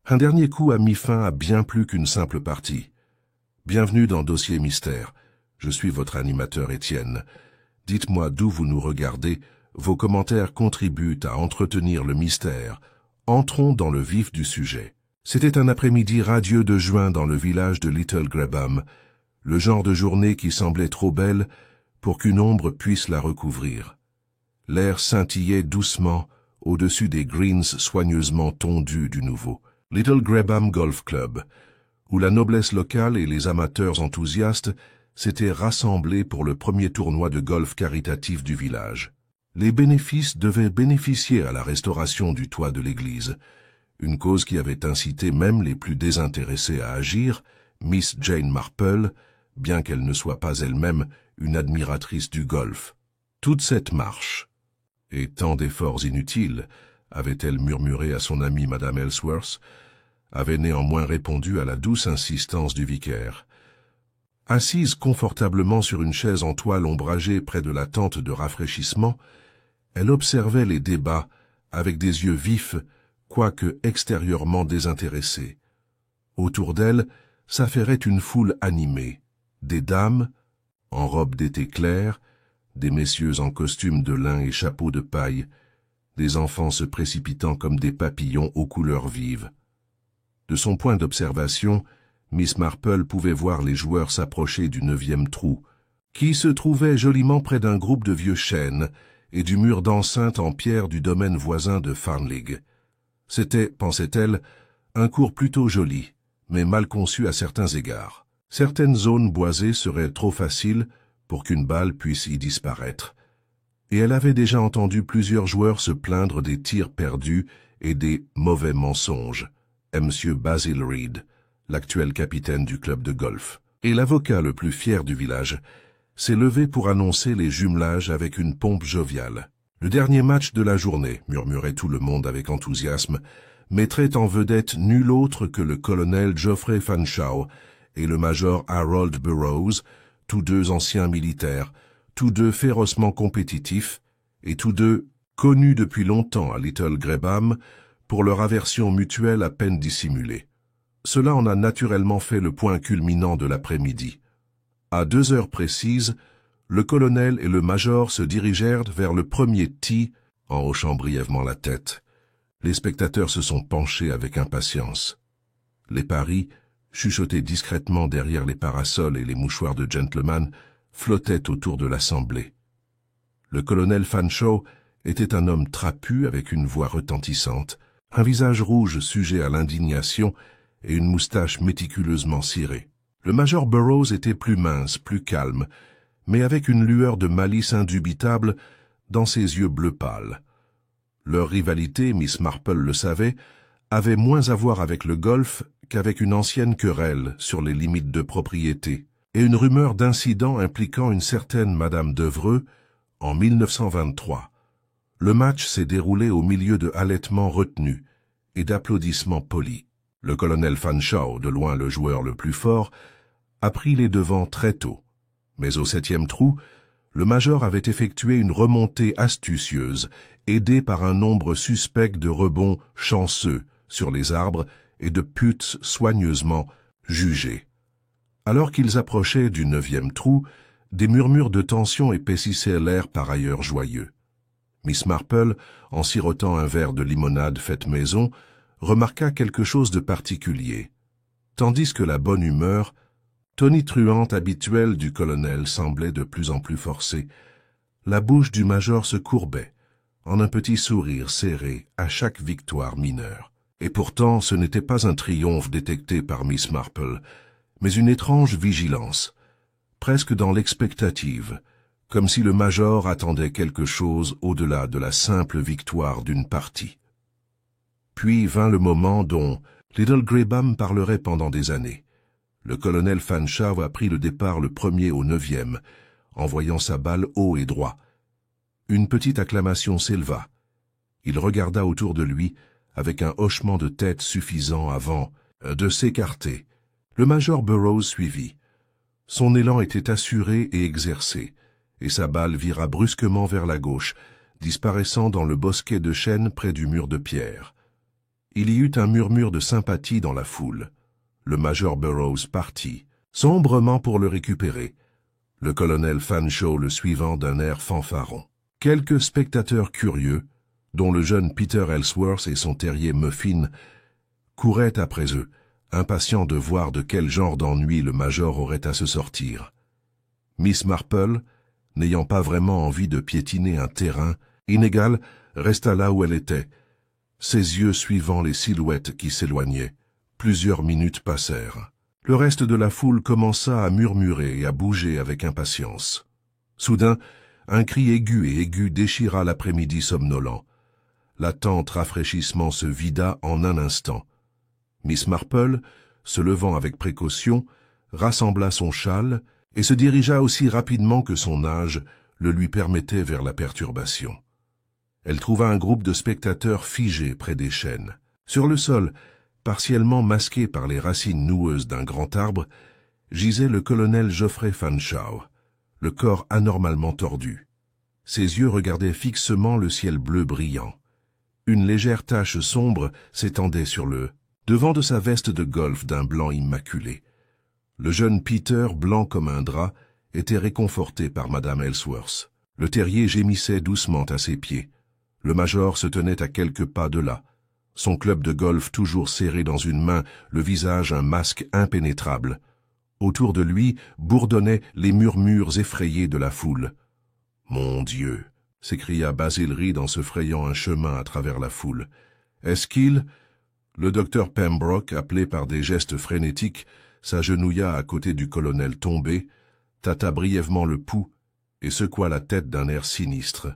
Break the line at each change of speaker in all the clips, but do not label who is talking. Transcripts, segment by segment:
Un dernier coup a mis fin à bien plus qu'une simple partie. Bienvenue dans Dossier Mystère. Je suis votre animateur Étienne. Dites-moi d'où vous nous regardez. Vos commentaires contribuent à entretenir le mystère. Entrons dans le vif du sujet. C'était un après-midi radieux de juin dans le village de Little Grabham, le genre de journée qui semblait trop belle pour qu'une ombre puisse la recouvrir. L'air scintillait doucement au-dessus des greens soigneusement tondus du nouveau. Little Grabham Golf Club, où la noblesse locale et les amateurs enthousiastes s'étaient rassemblés pour le premier tournoi de golf caritatif du village. Les bénéfices devaient bénéficier à la restauration du toit de l'église, une cause qui avait incité même les plus désintéressés à agir, Miss Jane Marple, bien qu'elle ne soit pas elle-même une admiratrice du golf. Toute cette marche, et tant d'efforts inutiles, avait-elle murmuré à son amie Madame Ellsworth, avait néanmoins répondu à la douce insistance du vicaire. Assise confortablement sur une chaise en toile ombragée près de la tente de rafraîchissement, elle observait les débats avec des yeux vifs, quoique extérieurement désintéressés. Autour d'elle s'affairait une foule animée, des dames, en robe d'été claire, des messieurs en costume de lin et chapeau de paille, des enfants se précipitant comme des papillons aux couleurs vives. De son point d'observation, Miss Marple pouvait voir les joueurs s'approcher du 9e trou, qui se trouvait joliment près d'un groupe de vieux chênes et du mur d'enceinte en pierre du domaine voisin de Farnlig. C'était, pensait-elle, un cours plutôt joli, mais mal conçu à certains égards. Certaines zones boisées seraient trop faciles pour qu'une balle puisse y disparaître. Et elle avait déjà entendu plusieurs joueurs se plaindre des tirs perdus et des mauvais mensonges. M. Basil Reed, l'actuel capitaine du club de golf, et l'avocat le plus fier du village, s'est levé pour annoncer les jumelages avec une pompe joviale. Le dernier match de la journée, murmurait tout le monde avec enthousiasme, mettrait en vedette nul autre que le colonel Geoffrey Fanshawe et le major Harold Burroughs, tous deux anciens militaires, tous deux férocement compétitifs, et tous deux connus depuis longtemps à Little Grabham pour leur aversion mutuelle à peine dissimulée. Cela en a naturellement fait le point culminant de l'après-midi. À 2 heures précises, le colonel et le major se dirigèrent vers le premier tee en hochant brièvement la tête. Les spectateurs se sont penchés avec impatience. Les paris, chuchotés discrètement derrière les parasols et les mouchoirs de gentleman, flottaient autour de l'assemblée. Le colonel Fanshawe était un homme trapu avec une voix retentissante, un visage rouge sujet à l'indignation et une moustache méticuleusement cirée. Le major Burroughs était plus mince, plus calme, mais avec une lueur de malice indubitable dans ses yeux bleu pâle. Leur rivalité, Miss Marple le savait, avait moins à voir avec le golf qu'avec une ancienne querelle sur les limites de propriété, et une rumeur d'incident impliquant une certaine Madame Devreux en 1923. Le match s'est déroulé au milieu de halètements retenus et d'applaudissements polis. Le colonel Fanshawe, de loin le joueur le plus fort, a pris les devants très tôt. Mais au 7e trou, le major avait effectué une remontée astucieuse, aidé par un nombre suspect de rebonds chanceux sur les arbres et de putts soigneusement jugés. Alors qu'ils approchaient du 9e trou, des murmures de tension épaississaient l'air par ailleurs joyeux. Miss Marple, en sirotant un verre de limonade faite maison, remarqua quelque chose de particulier. Tandis que la bonne humeur, tonitruante habituelle du colonel, semblait de plus en plus forcée, la bouche du major se courbait, en un petit sourire serré à chaque victoire mineure. Et pourtant, ce n'était pas un triomphe détecté par Miss Marple, mais une étrange vigilance, presque dans l'expectative, comme si le major attendait quelque chose au-delà de la simple victoire d'une partie. Puis vint le moment dont Little Grabham parlerait pendant des années. Le colonel Fanshawe a pris le départ le premier au 9e, envoyant sa balle haut et droit. Une petite acclamation s'éleva. Il regarda autour de lui avec un hochement de tête suffisant avant de s'écarter. Le major Burroughs suivit. Son élan était assuré et exercé, et sa balle vira brusquement vers la gauche, disparaissant dans le bosquet de chênes près du mur de pierre. Il y eut un murmure de sympathie dans la foule. Le major Burroughs partit, sombrement pour le récupérer. Le colonel Fanshawe le suivant d'un air fanfaron. Quelques spectateurs curieux, dont le jeune Peter Ellsworth et son terrier Muffin, couraient après eux, impatients de voir de quel genre d'ennui le major aurait à se sortir. Miss Marple, n'ayant pas vraiment envie de piétiner un terrain inégal, resta là où elle était, ses yeux suivant les silhouettes qui s'éloignaient. Plusieurs minutes passèrent. Le reste de la foule commença à murmurer et à bouger avec impatience. Soudain, un cri aigu déchira l'après-midi somnolent. La tente rafraîchissement se vida en un instant. Miss Marple, se levant avec précaution, rassembla son châle et se dirigea aussi rapidement que son âge le lui permettait vers la perturbation. Elle trouva un groupe de spectateurs figés près des chênes. Sur le sol, partiellement masqué par les racines noueuses d'un grand arbre, gisait le colonel Geoffrey Fanshawe, le corps anormalement tordu. Ses yeux regardaient fixement le ciel bleu brillant. Une légère tache sombre s'étendait sur le devant de sa veste de golf d'un blanc immaculé. Le jeune Peter, blanc comme un drap, était réconforté par Madame Ellsworth. Le terrier gémissait doucement à ses pieds. Le major se tenait à quelques pas de là, son club de golf toujours serré dans une main, le visage un masque impénétrable. Autour de lui bourdonnaient les murmures effrayés de la foule. « Mon Dieu !» s'écria Basil Reed en se frayant un chemin à travers la foule. « Est-ce qu'il... » Le docteur Pembroke, appelé par des gestes frénétiques, s'agenouilla à côté du colonel tombé, tâta brièvement le pouls et secoua la tête d'un air sinistre.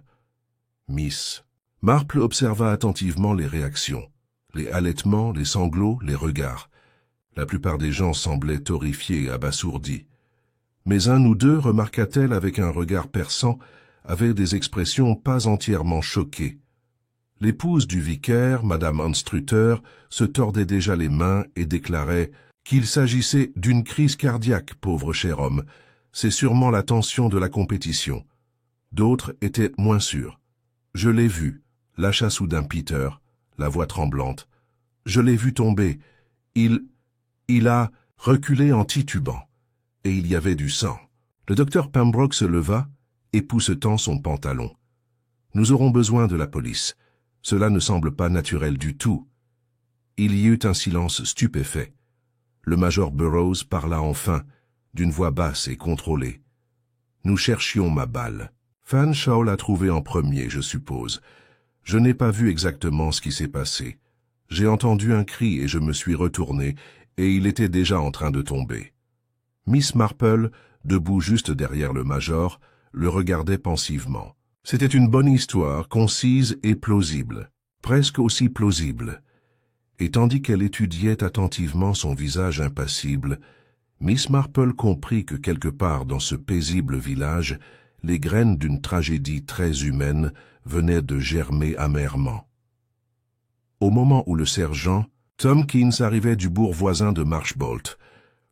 Miss Marple observa attentivement les réactions, les halètements, les sanglots, les regards. La plupart des gens semblaient horrifiés et abasourdis. Mais un ou deux, remarqua-t-elle avec un regard perçant, avaient des expressions pas entièrement choquées. L'épouse du vicaire, Madame Anstrutter, se tordait déjà les mains et déclarait qu'il s'agissait d'une crise cardiaque, pauvre cher homme. C'est sûrement la tension de la compétition. D'autres étaient moins sûrs. Je l'ai vu, lâcha soudain Peter, la voix tremblante. Je l'ai vu tomber. Il a reculé en titubant. Et il y avait du sang. Le docteur Pembroke se leva, époussetant son pantalon. Nous aurons besoin de la police. Cela ne semble pas naturel du tout. Il y eut un silence stupéfait. Le major Burroughs parla enfin, d'une voix basse et contrôlée. Nous cherchions ma balle. Fanshawe l'a trouvée en premier, je suppose. Je n'ai pas vu exactement ce qui s'est passé. J'ai entendu un cri et je me suis retourné, et il était déjà en train de tomber. Miss Marple, debout juste derrière le major, le regardait pensivement. C'était une bonne histoire, concise et plausible, presque aussi plausible. Et tandis qu'elle étudiait attentivement son visage impassible, Miss Marple comprit que quelque part dans ce paisible village, les graines d'une tragédie très humaine venaient de germer amèrement. Au moment où le sergent Tompkins arrivait du bourg voisin de Marshbolt,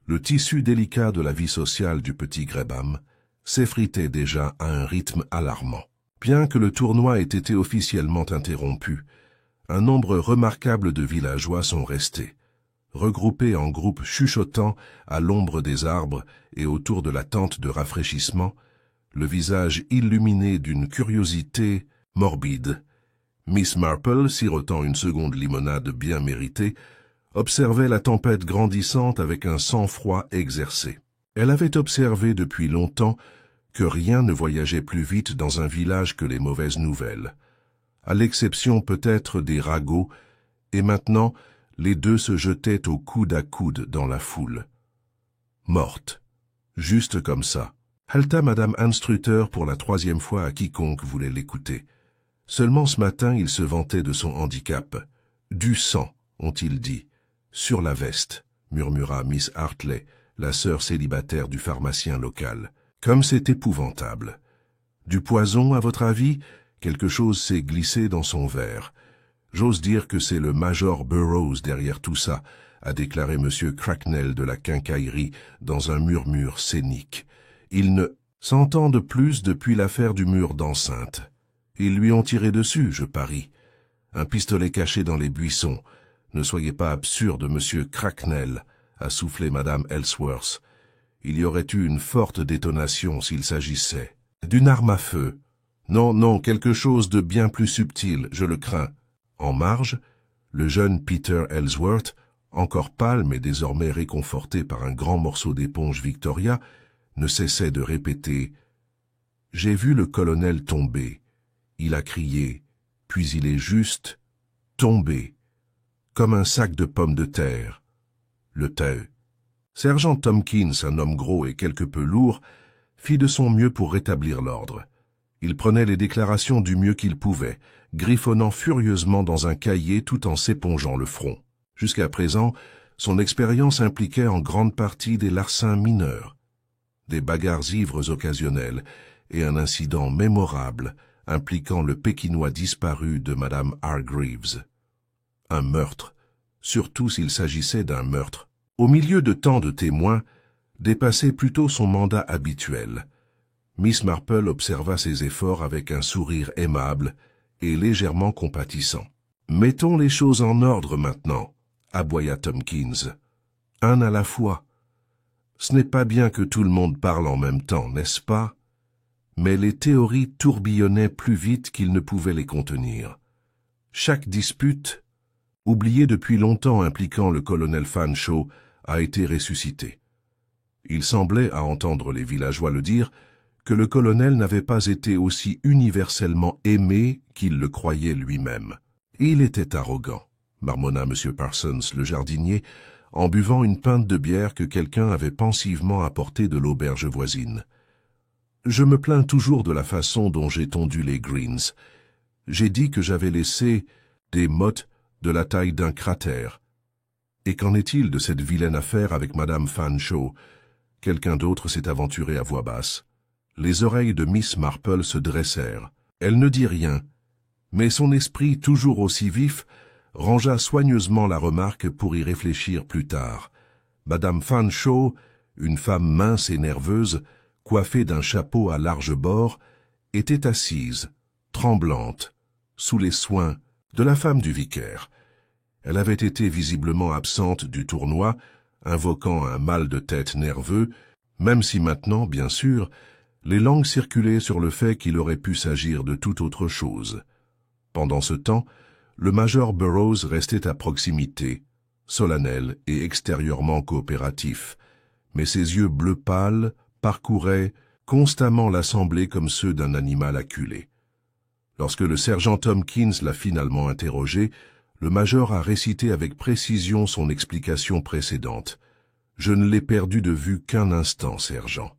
le tissu délicat de la vie sociale du petit Gresham s'effritait déjà à un rythme alarmant. Bien que le tournoi ait été officiellement interrompu, un nombre remarquable de villageois sont restés, regroupés en groupes chuchotants à l'ombre des arbres et autour de la tente de rafraîchissement, le visage illuminé d'une curiosité morbide. Miss Marple, sirotant une seconde limonade bien méritée, observait la tempête grandissante avec un sang-froid exercé. Elle avait observé depuis longtemps que rien ne voyageait plus vite dans un village que les mauvaises nouvelles, à l'exception peut-être des ragots, et maintenant les deux se jetaient au coude à coude dans la foule. Morte, juste comme ça, haleta Madame Anstrutter pour la 3e fois à quiconque voulait l'écouter. Seulement ce matin il se vantait de son handicap. « Du sang », ont-ils dit. « Sur la veste », murmura Miss Hartley, la sœur célibataire du pharmacien local. Comme c'est épouvantable. Du poison, à votre avis? Quelque chose s'est glissé dans son verre. J'ose dire que c'est le major Burroughs derrière tout ça, a déclaré M. Cracknell de la quincaillerie dans un murmure scénique. Il ne s'entend de plus depuis l'affaire du mur d'enceinte. Ils lui ont tiré dessus, je parie. Un pistolet caché dans les buissons. Ne soyez pas absurde, monsieur Cracknell, a soufflé madame Ellsworth. Il y aurait eu une forte détonation s'il s'agissait d'une arme à feu. Non, non, quelque chose de bien plus subtil, je le crains. En marge, le jeune Peter Ellsworth, encore pâle mais désormais réconforté par un grand morceau d'éponge Victoria, ne cessait de répéter « J'ai vu le colonel tomber. Il a crié, puis il est juste tombé, comme un sac de pommes de terre. » Le sergent Tompkins, un homme gros et quelque peu lourd, fit de son mieux pour rétablir l'ordre. Il prenait les déclarations du mieux qu'il pouvait, griffonnant furieusement dans un cahier tout en s'épongeant le front. Jusqu'à présent, son expérience impliquait en grande partie des larcins mineurs, des bagarres ivres occasionnelles et un incident mémorable impliquant le Pékinois disparu de Madame Hargreaves. Un meurtre, surtout s'il s'agissait d'un meurtre. Au milieu de tant de témoins, dépassait plutôt son mandat habituel. Miss Marple observa ses efforts avec un sourire aimable et légèrement compatissant. « Mettons les choses en ordre maintenant, » aboya Tompkins. « Un à la fois. Ce n'est pas bien que tout le monde parle en même temps, n'est-ce pas? » Mais les théories tourbillonnaient plus vite qu'ils ne pouvaient les contenir. Chaque dispute, oubliée depuis longtemps impliquant le colonel Fanshawe, a été ressuscitée. Il semblait, à entendre les villageois le dire, que le colonel n'avait pas été aussi universellement aimé qu'il le croyait lui-même. Il était arrogant, marmonna M. Parsons, le jardinier, en buvant une pinte de bière que quelqu'un avait pensivement apportée de l'auberge voisine. Je me plains toujours de la façon dont j'ai tondu les greens. J'ai dit que j'avais laissé des mottes de la taille d'un cratère. Et qu'en est-il de cette vilaine affaire avec Madame Fanshawe? Quelqu'un d'autre s'est aventuré à voix basse. Les oreilles de Miss Marple se dressèrent. Elle ne dit rien, mais son esprit, toujours aussi vif, rangea soigneusement la remarque pour y réfléchir plus tard. Madame Fanshawe, une femme mince et nerveuse, coiffée d'un chapeau à large bord, était assise, tremblante, sous les soins de la femme du vicaire. Elle avait été visiblement absente du tournoi, invoquant un mal de tête nerveux, même si maintenant, bien sûr, les langues circulaient sur le fait qu'il aurait pu s'agir de toute autre chose. Pendant ce temps, le major Burroughs restait à proximité, solennel et extérieurement coopératif, mais ses yeux bleu pâle parcouraient constamment l'assemblée comme ceux d'un animal acculé. Lorsque le sergent Tompkins l'a finalement interrogé, le major a récité avec précision son explication précédente. « Je ne l'ai perdu de vue qu'un instant, sergent.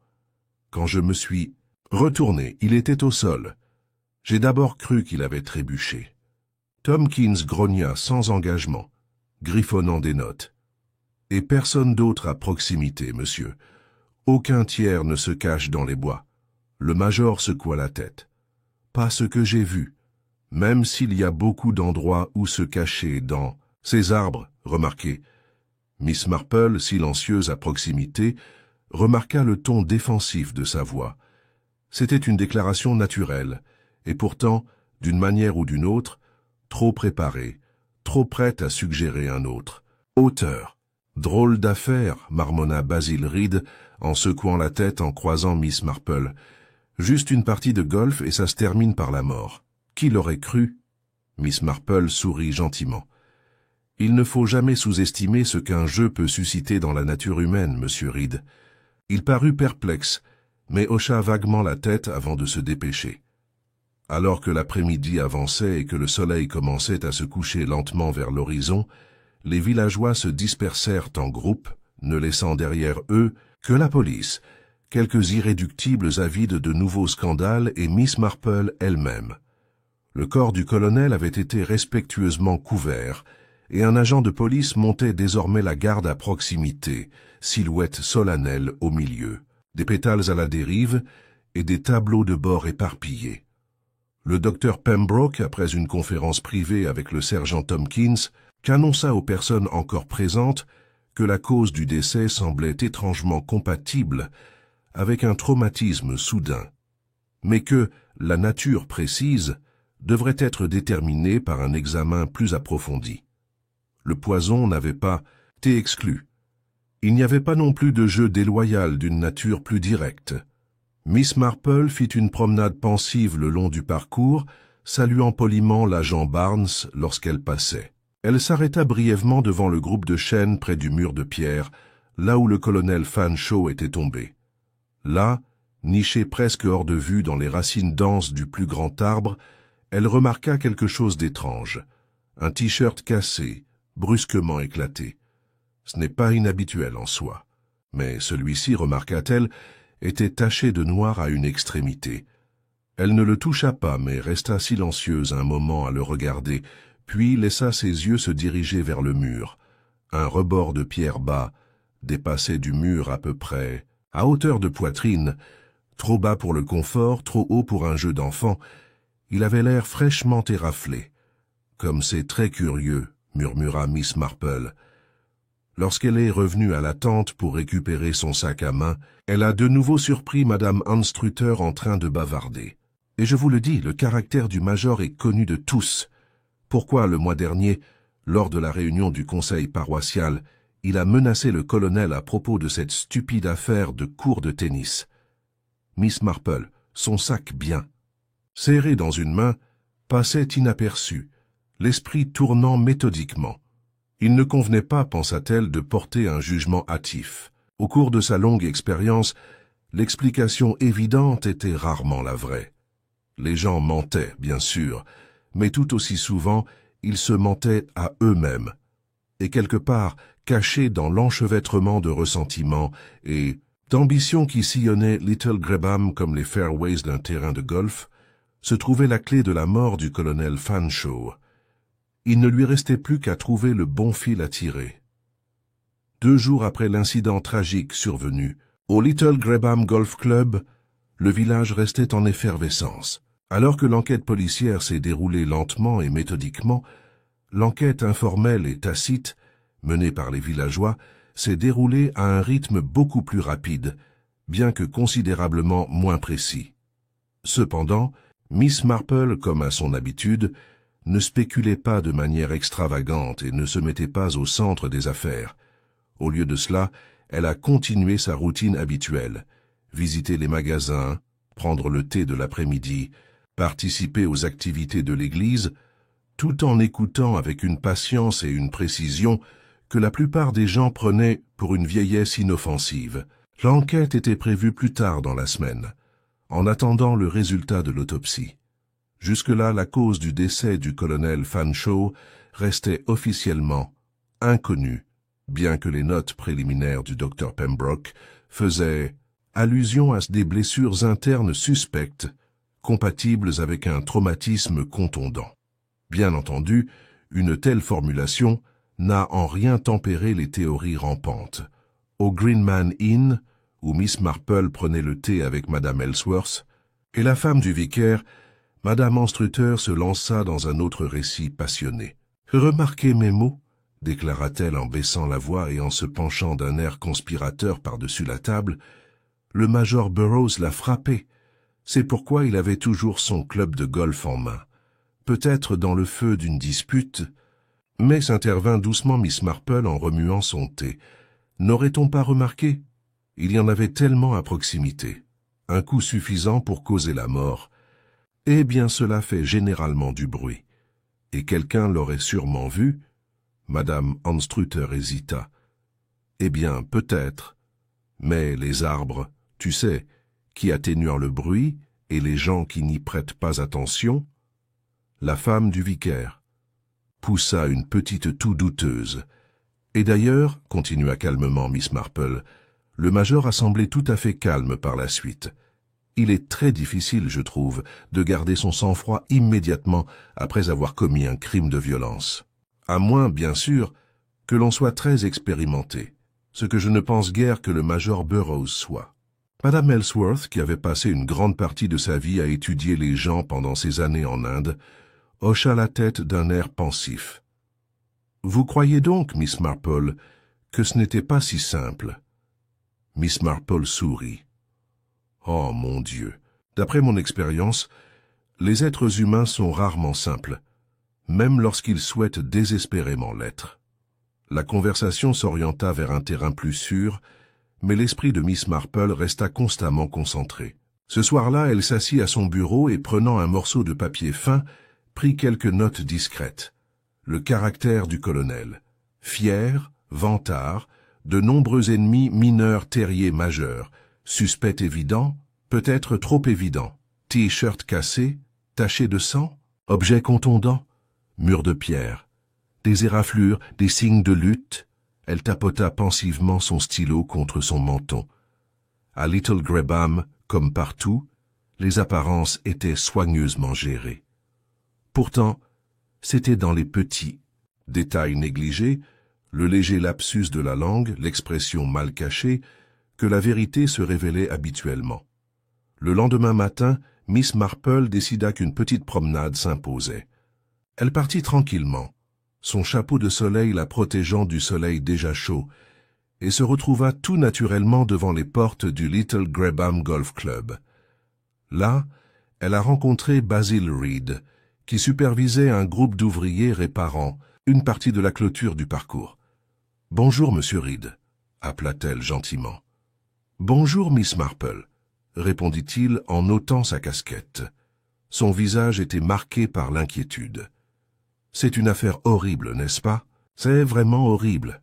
Quand je me suis retourné, il était au sol. J'ai d'abord cru qu'il avait trébuché. » Tompkins grogna sans engagement, griffonnant des notes. « Et personne d'autre à proximité, monsieur. Aucun tiers ne se cache dans les bois. » Le major secoua la tête. « Pas ce que j'ai vu, même s'il y a beaucoup d'endroits où se cacher dans ces arbres, remarquez. » Miss Marple, silencieuse à proximité, remarqua le ton défensif de sa voix. C'était une déclaration naturelle, et pourtant, d'une manière ou d'une autre, trop préparée, trop prête à suggérer un autre. Auteur. Drôle d'affaire, marmonna Basil Reed, en secouant la tête en croisant Miss Marple. Juste une partie de golf et ça se termine par la mort. Qui l'aurait cru? Miss Marple sourit gentiment. Il ne faut jamais sous-estimer ce qu'un jeu peut susciter dans la nature humaine, monsieur Reed. Il parut perplexe, mais hocha vaguement la tête avant de se dépêcher. Alors que l'après-midi avançait et que le soleil commençait à se coucher lentement vers l'horizon, les villageois se dispersèrent en groupe, ne laissant derrière eux que la police, quelques irréductibles avides de nouveaux scandales et Miss Marple elle-même. Le corps du colonel avait été respectueusement couvert, et un agent de police montait désormais la garde à proximité, silhouette solennelle au milieu, des pétales à la dérive et des tableaux de bord éparpillés. Le docteur Pembroke, après une conférence privée avec le sergent Tompkins, qu'annonça aux personnes encore présentes que la cause du décès semblait étrangement compatible avec un traumatisme soudain, mais que la nature précise devrait être déterminée par un examen plus approfondi. Le poison n'avait pas été exclu. Il n'y avait pas non plus de jeu déloyal d'une nature plus directe. Miss Marple fit une promenade pensive le long du parcours, saluant poliment l'agent Barnes lorsqu'elle passait. Elle s'arrêta brièvement devant le groupe de chênes près du mur de pierre, là où le colonel Fanshawe était tombé. Là, nichée presque hors de vue dans les racines denses du plus grand arbre, elle remarqua quelque chose d'étrange. Un t-shirt cassé, brusquement éclaté. Ce n'est pas inhabituel en soi. Mais celui-ci, remarqua-t-elle, était taché de noir à une extrémité. Elle ne le toucha pas, mais resta silencieuse un moment à le regarder, puis laissa ses yeux se diriger vers le mur. Un rebord de pierre bas dépassait du mur à peu près, à hauteur de poitrine, trop bas pour le confort, trop haut pour un jeu d'enfant. Il avait l'air fraîchement éraflé. « Comme c'est très curieux », murmura Miss Marple. Lorsqu'elle est revenue à la tente pour récupérer son sac à main, elle a de nouveau surpris Madame Anstruther en train de bavarder. Et je vous le dis, le caractère du major est connu de tous. Pourquoi, le mois dernier, lors de la réunion du conseil paroissial, il a menacé le colonel à propos de cette stupide affaire de cours de tennis? Miss Marple, son sac bien, serré dans une main, passait inaperçu, l'esprit tournant méthodiquement. Il ne convenait pas, pensa-t-elle, de porter un jugement hâtif. Au cours de sa longue expérience, l'explication évidente était rarement la vraie. Les gens mentaient, bien sûr, mais tout aussi souvent, ils se mentaient à eux-mêmes. Et quelque part, cachés dans l'enchevêtrement de ressentiments et d'ambitions qui sillonnaient Little Grabham comme les fairways d'un terrain de golf, se trouvait la clé de la mort du colonel Fanshawe. Il ne lui restait plus qu'à trouver le bon fil à tirer. 2 jours après l'incident tragique survenu, au Little Grabham Golf Club, le village restait en effervescence. Alors que l'enquête policière s'est déroulée lentement et méthodiquement, l'enquête informelle et tacite, menée par les villageois, s'est déroulée à un rythme beaucoup plus rapide, bien que considérablement moins précis. Cependant, Miss Marple, comme à son habitude, ne spéculait pas de manière extravagante et ne se mettait pas au centre des affaires. Au lieu de cela, elle a continué sa routine habituelle, visiter les magasins, prendre le thé de l'après-midi, participer aux activités de l'église, tout en écoutant avec une patience et une précision que la plupart des gens prenaient pour une vieillesse inoffensive. L'enquête était prévue plus tard dans la semaine, en attendant le résultat de l'autopsie. Jusque-là, la cause du décès du colonel Fanshawe restait officiellement inconnue, bien que les notes préliminaires du docteur Pembroke faisaient allusion à des blessures internes suspectes, compatibles avec un traumatisme contondant. Bien entendu, une telle formulation n'a en rien tempéré les théories rampantes. Au Greenman Inn, où Miss Marple prenait le thé avec Madame Ellsworth, et la femme du vicaire, Madame Anstruther se lança dans un autre récit passionné. « Remarquez mes mots » déclara-t-elle en baissant la voix et en se penchant d'un air conspirateur par-dessus la table. « Le major Burroughs l'a frappé. C'est pourquoi il avait toujours son club de golf en main. Peut-être dans le feu d'une dispute. » Mais s'intervint doucement Miss Marple en remuant son thé. « N'aurait-on pas remarqué? Il y en avait tellement à proximité. Un coup suffisant pour causer la mort. Eh bien, cela fait généralement du bruit. Et quelqu'un l'aurait sûrement vu. » Madame Anstruther hésita. « Eh bien, peut-être. Mais les arbres, tu sais, qui atténuent le bruit, et les gens qui n'y prêtent pas attention. » La femme du vicaire poussa une petite toux douteuse. « Et d'ailleurs, continua calmement Miss Marple, le major a semblé tout à fait calme par la suite. Il est très difficile, je trouve, de garder son sang-froid immédiatement après avoir commis un crime de violence. À moins, bien sûr, que l'on soit très expérimenté, ce que je ne pense guère que le major Burroughs soit. » Madame Ellsworth, qui avait passé une grande partie de sa vie à étudier les gens pendant ses années en Inde, hocha la tête d'un air pensif. « Vous croyez donc, Miss Marple, que ce n'était pas si simple ?» Miss Marple sourit. « Oh, mon Dieu! D'après mon expérience, les êtres humains sont rarement simples, même lorsqu'ils souhaitent désespérément l'être. La conversation s'orienta vers un terrain plus sûr, mais l'esprit de Miss Marple resta constamment concentré. Ce soir-là, elle s'assit à son bureau et, prenant un morceau de papier fin, prit quelques notes discrètes. Le caractère du colonel. Fier, vantard, de nombreux ennemis mineurs terriers majeurs, suspect évident, peut-être trop évident, t-shirt cassé, taché de sang, objet contondant, mur de pierre, des éraflures, des signes de lutte. Elle tapota pensivement son stylo contre son menton. À Little Grabham, comme partout, les apparences étaient soigneusement gérées. Pourtant, c'était dans les petits détails négligés, le léger lapsus de la langue, l'expression mal cachée, que la vérité se révélait habituellement. Le lendemain matin, Miss Marple décida qu'une petite promenade s'imposait. Elle partit tranquillement, son chapeau de soleil la protégeant du soleil déjà chaud, et se retrouva tout naturellement devant les portes du Little Grabham Golf Club. Là, elle a rencontré Basil Reed, qui supervisait un groupe d'ouvriers réparant une partie de la clôture du parcours. « Bonjour, monsieur Reed », appela-t-elle gentiment. « Bonjour, Miss Marple », répondit-il en ôtant sa casquette. Son visage était marqué par l'inquiétude. « C'est une affaire horrible, n'est-ce pas? C'est vraiment horrible. »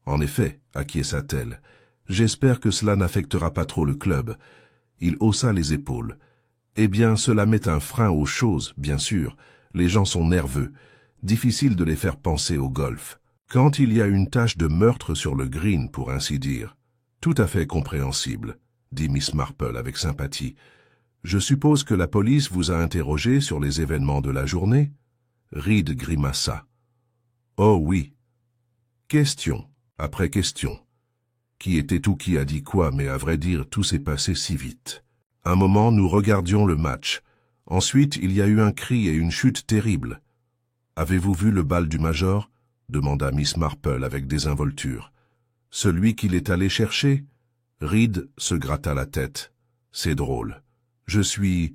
« En effet, acquiesça-t-elle, j'espère que cela n'affectera pas trop le club. » Il haussa les épaules. « Eh bien, cela met un frein aux choses, bien sûr. Les gens sont nerveux. Difficile de les faire penser au golf. Quand il y a une tache de meurtre sur le green, pour ainsi dire. »« Tout à fait compréhensible, » dit Miss Marple avec sympathie. « Je suppose que la police vous a interrogé sur les événements de la journée ?» Reed grimaça. « Oh oui. » Question après question. Qui était ou qui a dit quoi, mais à vrai dire, tout s'est passé si vite. Un moment, nous regardions le match. Ensuite, il y a eu un cri et une chute terrible. « Avez-vous vu le bal du Major ?» demanda Miss Marple avec désinvolture. « Celui qu'il est allé chercher ?» Reed se gratta la tête. « C'est drôle. Je suis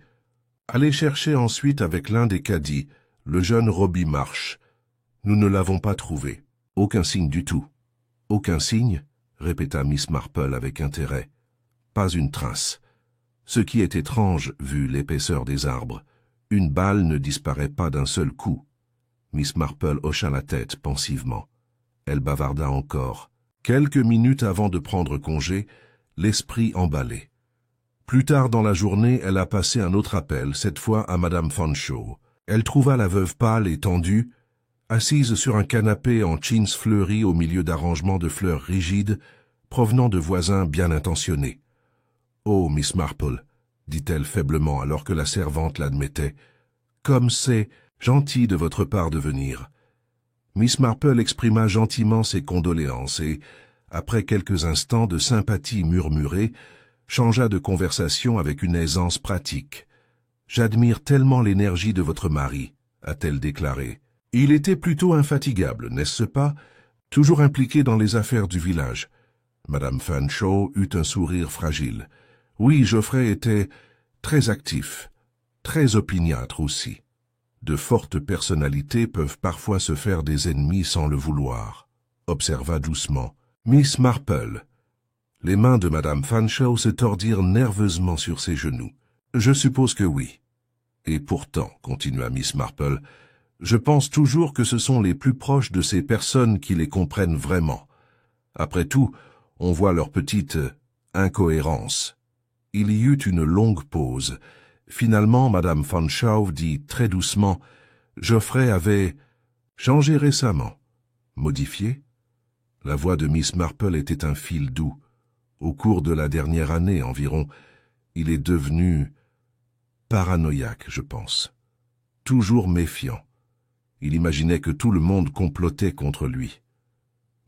allé chercher ensuite avec l'un des caddies, le jeune Robbie Marsh. Nous ne l'avons pas trouvé. Aucun signe du tout. » « Aucun signe ?» répéta Miss Marple avec intérêt. « Pas une trace. Ce qui est étrange, vu l'épaisseur des arbres. Une balle ne disparaît pas d'un seul coup. » Miss Marple hocha la tête pensivement. Elle bavarda encore. Quelques minutes avant de prendre congé, l'esprit emballé. Plus tard dans la journée, elle a passé un autre appel, cette fois à Madame Fanshawe. Elle trouva la veuve pâle et tendue, assise sur un canapé en chintz fleuri au milieu d'arrangements de fleurs rigides, provenant de voisins bien intentionnés. « Oh, Miss Marple, » dit-elle faiblement alors que la servante l'admettait, « comme c'est gentil de votre part de venir. » Miss Marple exprima gentiment ses condoléances et, après quelques instants de sympathie murmurée, changea de conversation avec une aisance pratique. « J'admire tellement l'énergie de votre mari, » a-t-elle déclaré. Il était plutôt infatigable, n'est-ce pas, toujours impliqué dans les affaires du village. Madame Fanshawe eut un sourire fragile. Oui, Geoffrey était très actif, très opiniâtre aussi. De fortes personnalités peuvent parfois se faire des ennemis sans le vouloir, observa doucement Miss Marple. Les mains de Madame Fanshawe se tordirent nerveusement sur ses genoux. Je suppose que oui. Et pourtant, continua Miss Marple, je pense toujours que ce sont les plus proches de ces personnes qui les comprennent vraiment. Après tout, on voit leur petite incohérence. Il y eut une longue pause. Finalement, Madame Fanshawe dit très doucement « Geoffrey avait changé récemment. » Modifié? La voix de Miss Marple était un fil doux. Au cours de la dernière année environ, il est devenu paranoïaque, je pense. Toujours méfiant. Il imaginait que tout le monde complotait contre lui.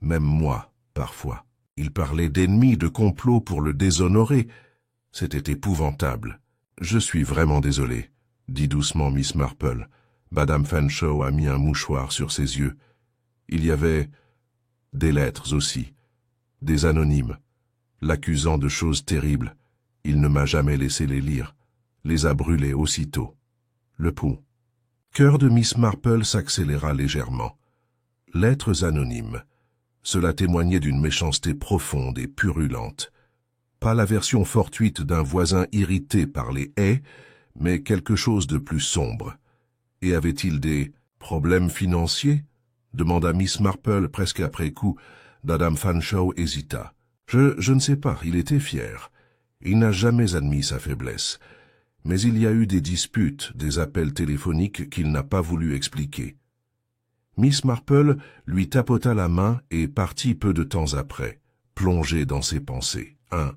Même moi, parfois. Il parlait d'ennemis, de complots pour le déshonorer. C'était épouvantable. Je suis vraiment désolé, dit doucement Miss Marple. Madame Fanshawe a mis un mouchoir sur ses yeux. Il y avait des lettres aussi, des anonymes, l'accusant de choses terribles. Il ne m'a jamais laissé les lire, les a brûlés aussitôt. Le pouls. Cœur de Miss Marple s'accéléra légèrement. Lettres anonymes. Cela témoignait d'une méchanceté profonde et purulente. Pas la version fortuite d'un voisin irrité par les haies, mais quelque chose de plus sombre. Et avait-il des problèmes financiers? Demanda Miss Marple presque après coup. Madame Fanshawe hésita. Je ne sais pas, il était fier. Il n'a jamais admis sa faiblesse. Mais il y a eu des disputes, des appels téléphoniques qu'il n'a pas voulu expliquer. Miss Marple lui tapota la main et partit peu de temps après, plongé dans ses pensées. Un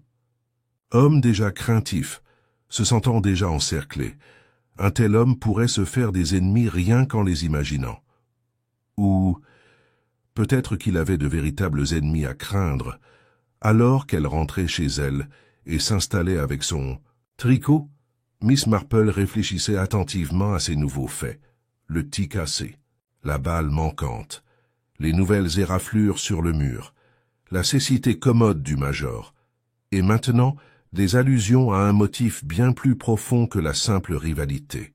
homme déjà craintif, se sentant déjà encerclé, un tel homme pourrait se faire des ennemis rien qu'en les imaginant. Ou peut-être qu'il avait de véritables ennemis à craindre, alors qu'elle rentrait chez elle et s'installait avec son tricot. Miss Marple réfléchissait attentivement à ces nouveaux faits. Le tis cassé, la balle manquante, les nouvelles éraflures sur le mur, la cécité commode du major, et maintenant des allusions à un motif bien plus profond que la simple rivalité.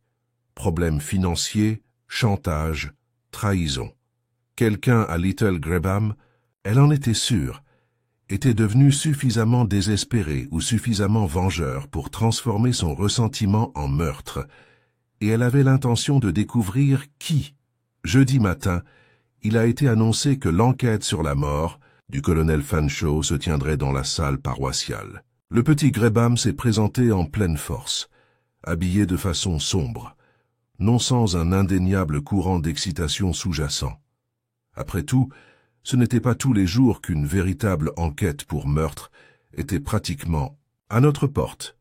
Problèmes financiers, chantage, trahison. Quelqu'un à Little Grabham, elle en était sûre, était devenu suffisamment désespéré ou suffisamment vengeur pour transformer son ressentiment en meurtre, et elle avait l'intention de découvrir qui. Jeudi matin, il a été annoncé que l'enquête sur la mort du colonel Fanshawe se tiendrait dans la salle paroissiale. Le petit Grabham s'est présenté en pleine force, habillé de façon sombre, non sans un indéniable courant d'excitation sous-jacent. Après tout, ce n'était pas tous les jours qu'une véritable enquête pour meurtre était pratiquement à notre porte.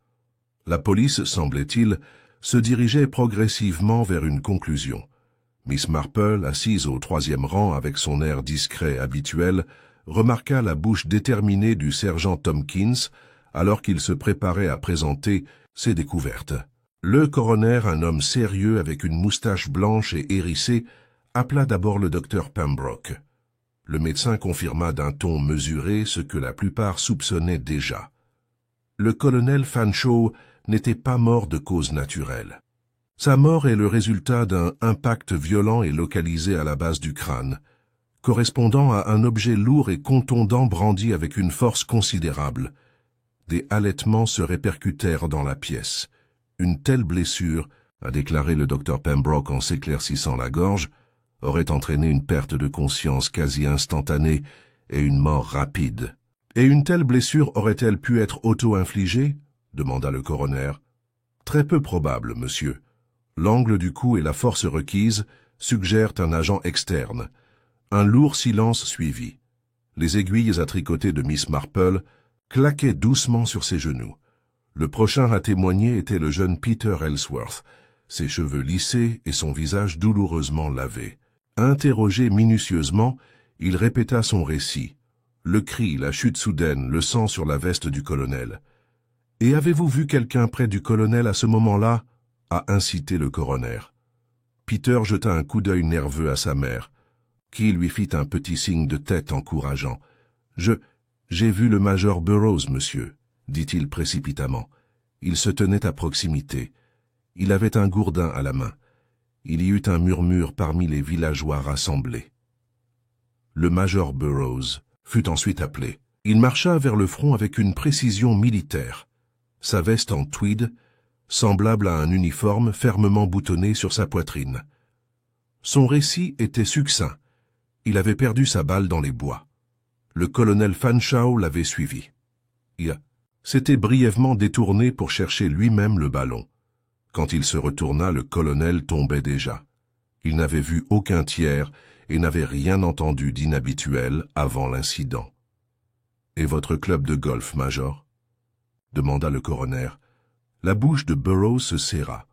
La police, semblait-il, se dirigeait progressivement vers une conclusion. Miss Marple, assise au 3e rang avec son air discret habituel, remarqua la bouche déterminée du sergent Tompkins alors qu'il se préparait à présenter ses découvertes. Le coroner, un homme sérieux avec une moustache blanche et hérissée, appela d'abord le docteur Pembroke. Le médecin confirma d'un ton mesuré ce que la plupart soupçonnaient déjà. Le colonel Fanshawe n'était pas mort de cause naturelle. Sa mort est le résultat d'un impact violent et localisé à la base du crâne, correspondant à un objet lourd et contondant brandi avec une force considérable. Des halètements se répercutèrent dans la pièce. Une telle blessure, a déclaré le docteur Pembroke en s'éclaircissant la gorge, aurait entraîné une perte de conscience quasi instantanée et une mort rapide. « Et une telle blessure aurait-elle pu être auto-infligée » demanda le coroner. « Très peu probable, monsieur. L'angle du coup et la force requise suggèrent un agent externe. » Un lourd silence suivit. Les aiguilles à tricoter de Miss Marple claquaient doucement sur ses genoux. Le prochain à témoigner était le jeune Peter Ellsworth, ses cheveux lissés et son visage douloureusement lavé. Interrogé minutieusement, il répéta son récit. Le cri, la chute soudaine, le sang sur la veste du colonel. « Et avez-vous vu quelqu'un près du colonel à ce moment-là » a incité le coroner. Peter jeta un coup d'œil nerveux à sa mère, qui lui fit un petit signe de tête encourageant. « J'ai vu le major Burroughs, monsieur, » dit-il précipitamment. Il se tenait à proximité. Il avait un gourdin à la main. Il y eut un murmure parmi les villageois rassemblés. Le major Burroughs fut ensuite appelé. Il marcha vers le front avec une précision militaire. Sa veste en tweed, semblable à un uniforme fermement boutonné sur sa poitrine. Son récit était succinct. Il avait perdu sa balle dans les bois. Le colonel Fanshawe l'avait suivi. Il s'était brièvement détourné pour chercher lui-même le ballon. Quand il se retourna, le colonel tombait déjà. Il n'avait vu aucun tiers et n'avait rien entendu d'inhabituel avant l'incident. « Et votre club de golf, major » demanda le coroner. La bouche de Burroughs se serra.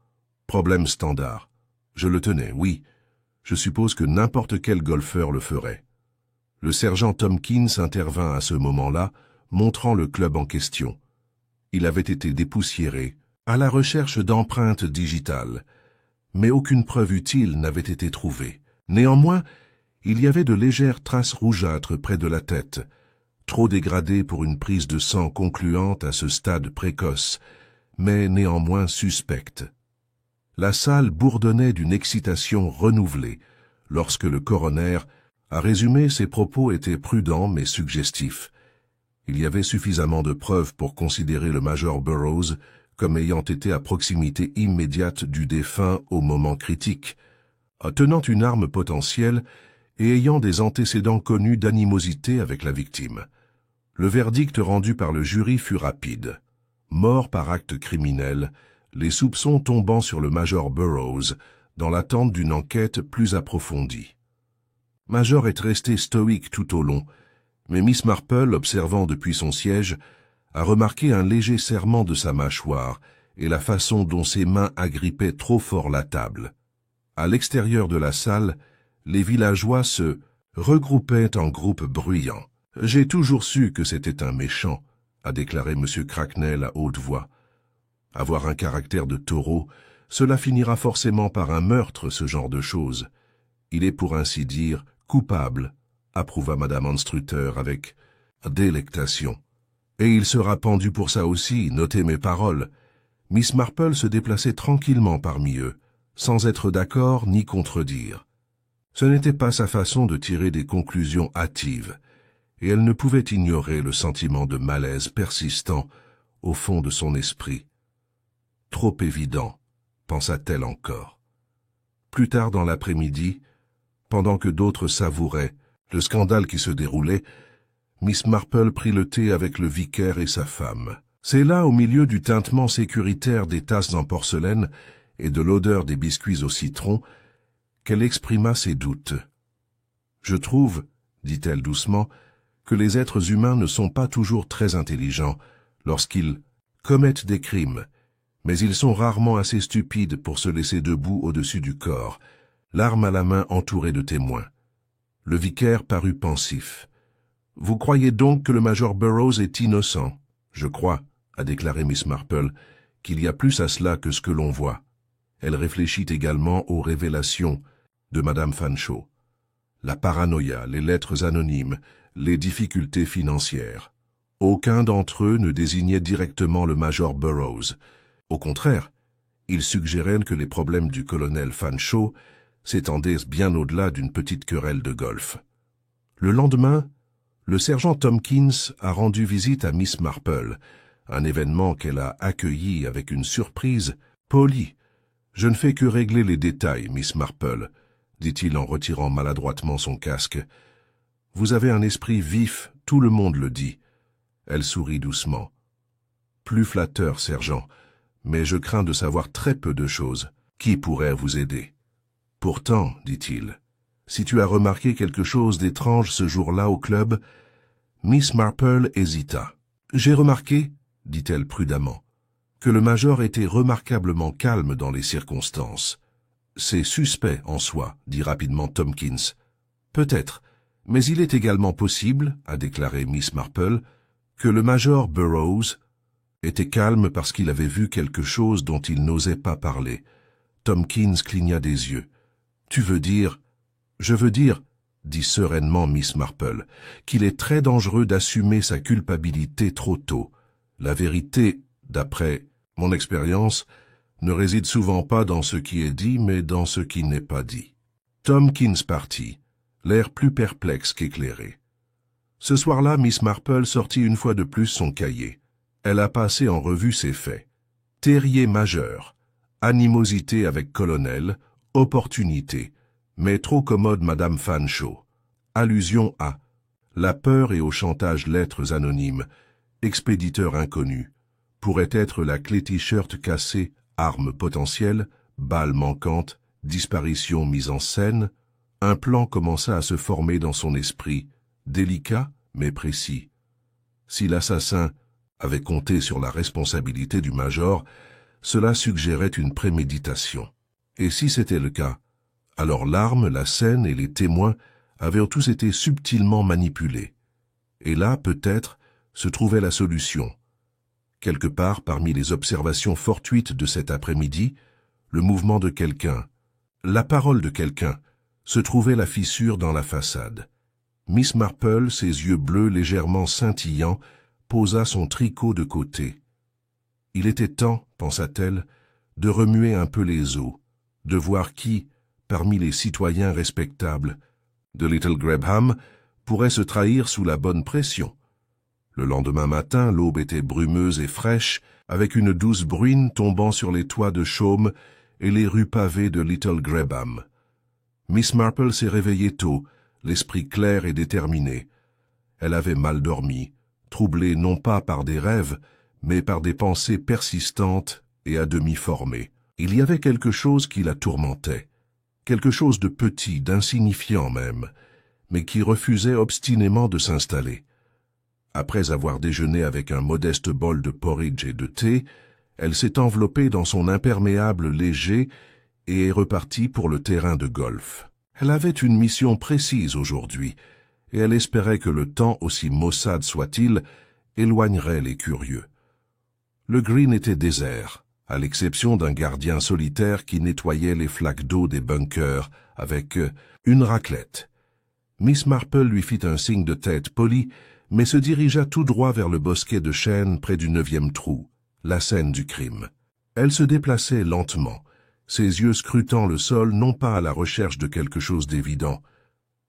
Problème standard. Je le tenais, oui. Je suppose que n'importe quel golfeur le ferait. Le sergent Tompkins intervint à ce moment-là, montrant le club en question. Il avait été dépoussiéré, à la recherche d'empreintes digitales, mais aucune preuve utile n'avait été trouvée. Néanmoins, il y avait de légères traces rougeâtres près de la tête, trop dégradées pour une prise de sang concluante à ce stade précoce, mais néanmoins suspecte. La salle bourdonnait d'une excitation renouvelée lorsque le coroner À résumer, ses propos étaient prudents mais suggestifs. Il y avait suffisamment de preuves pour considérer le major Burroughs comme ayant été à proximité immédiate du défunt au moment critique, tenant une arme potentielle et ayant des antécédents connus d'animosité avec la victime. Le verdict rendu par le jury fut rapide. Mort par acte criminel, les soupçons tombant sur le major Burroughs dans l'attente d'une enquête plus approfondie. Major est resté stoïque tout au long, mais Miss Marple, observant depuis son siège, a remarqué un léger serrement de sa mâchoire et la façon dont ses mains agrippaient trop fort la table. À l'extérieur de la salle, les villageois se regroupaient en groupes bruyants. « J'ai toujours su que c'était un méchant », a déclaré M. Cracknell à haute voix. « Avoir un caractère de taureau, cela finira forcément par un meurtre, ce genre de choses. Il est pour ainsi dire coupable », approuva Madame Anstrutter avec délectation. « Et il sera pendu pour ça aussi, notez mes paroles. » Miss Marple se déplaçait tranquillement parmi eux, sans être d'accord ni contredire. Ce n'était pas sa façon de tirer des conclusions hâtives, et elle ne pouvait ignorer le sentiment de malaise persistant au fond de son esprit. Trop évident, pensa-t-elle encore. Plus tard dans l'après-midi, pendant que d'autres savouraient le scandale qui se déroulait, Miss Marple prit le thé avec le vicaire et sa femme. C'est là, au milieu du tintement sécuritaire des tasses en porcelaine et de l'odeur des biscuits au citron, qu'elle exprima ses doutes. « Je trouve, dit-elle doucement, que les êtres humains ne sont pas toujours très intelligents lorsqu'ils commettent des crimes, mais ils sont rarement assez stupides pour se laisser debout au-dessus du corps, l'arme à la main entourée de témoins. » Le vicaire parut pensif. « Vous croyez donc que le major Burroughs est innocent ? Je crois, a déclaré Miss Marple, qu'il y a plus à cela que ce que l'on voit. » Elle réfléchit également aux révélations de Madame Fanshawe. La paranoïa, les lettres anonymes, les difficultés financières. Aucun d'entre eux ne désignait directement le major Burroughs. Au contraire, ils suggéraient que les problèmes du colonel Fanshawe s'étendaient bien au-delà d'une petite querelle de golf. Le lendemain, le sergent Tompkins a rendu visite à Miss Marple, un événement qu'elle a accueilli avec une surprise polie. « Je ne fais que régler les détails, Miss Marple, » dit-il en retirant maladroitement son casque. « Vous avez un esprit vif, tout le monde le dit. » Elle sourit doucement. « Plus flatteur, sergent, mais je crains de savoir très peu de choses. Qui pourrait vous aider ?»« Pourtant, dit-il, si tu as remarqué quelque chose d'étrange ce jour-là au club ?» Miss Marple hésita. « J'ai remarqué, dit-elle prudemment, que le major était remarquablement calme dans les circonstances. »« C'est suspect en soi, dit rapidement Tompkins. »« Peut-être, mais il est également possible, a déclaré Miss Marple, que le major Burroughs était calme parce qu'il avait vu quelque chose dont il n'osait pas parler. » Tompkins cligna des yeux. « Tu veux dire... »« Je veux dire, dit sereinement Miss Marple, qu'il est très dangereux d'assumer sa culpabilité trop tôt. La vérité, d'après mon expérience, ne réside souvent pas dans ce qui est dit, mais dans ce qui n'est pas dit. » Tompkins partit, l'air plus perplexe qu'éclairé. Ce soir-là, Miss Marple sortit une fois de plus son cahier. Elle a passé en revue ses faits. Terrier majeur, animosité avec colonel, opportunité, mais trop commode Madame Fanshawe, allusion à la peur et au chantage lettres anonymes, expéditeur inconnu, pourrait être la clé t-shirt cassée, arme potentielle, balle manquante, disparition mise en scène. Un plan commença à se former dans son esprit, délicat mais précis. Si l'assassin avait compté sur la responsabilité du major, cela suggérait une préméditation. Et si c'était le cas, alors l'arme, la scène et les témoins avaient tous été subtilement manipulés. Et là, peut-être, se trouvait la solution. Quelque part parmi les observations fortuites de cet après-midi, le mouvement de quelqu'un, la parole de quelqu'un, se trouvait la fissure dans la façade. Miss Marple, ses yeux bleus légèrement scintillants, posa son tricot de côté. Il était temps, pensa-t-elle, de remuer un peu les os, de voir qui, parmi les citoyens respectables, de Little Graham pourrait se trahir sous la bonne pression. Le lendemain matin, l'aube était brumeuse et fraîche, avec une douce bruine tombant sur les toits de chaume et les rues pavées de Little Graham. Miss Marple s'est réveillée tôt, l'esprit clair et déterminé. Elle avait mal dormi, troublée non pas par des rêves, mais par des pensées persistantes et à demi formées. Il y avait quelque chose qui la tourmentait, quelque chose de petit, d'insignifiant même, mais qui refusait obstinément de s'installer. Après avoir déjeuné avec un modeste bol de porridge et de thé, elle s'est enveloppée dans son imperméable léger et est repartie pour le terrain de golf. Elle avait une mission précise aujourd'hui, et elle espérait que le temps, aussi maussade soit-il, éloignerait les curieux. Le green était désert, à l'exception d'un gardien solitaire qui nettoyait les flaques d'eau des bunkers avec une raclette. Miss Marple lui fit un signe de tête poli, mais se dirigea tout droit vers le bosquet de chênes près du 9e trou, la scène du crime. Elle se déplaçait lentement, ses yeux scrutant le sol non pas à la recherche de quelque chose d'évident,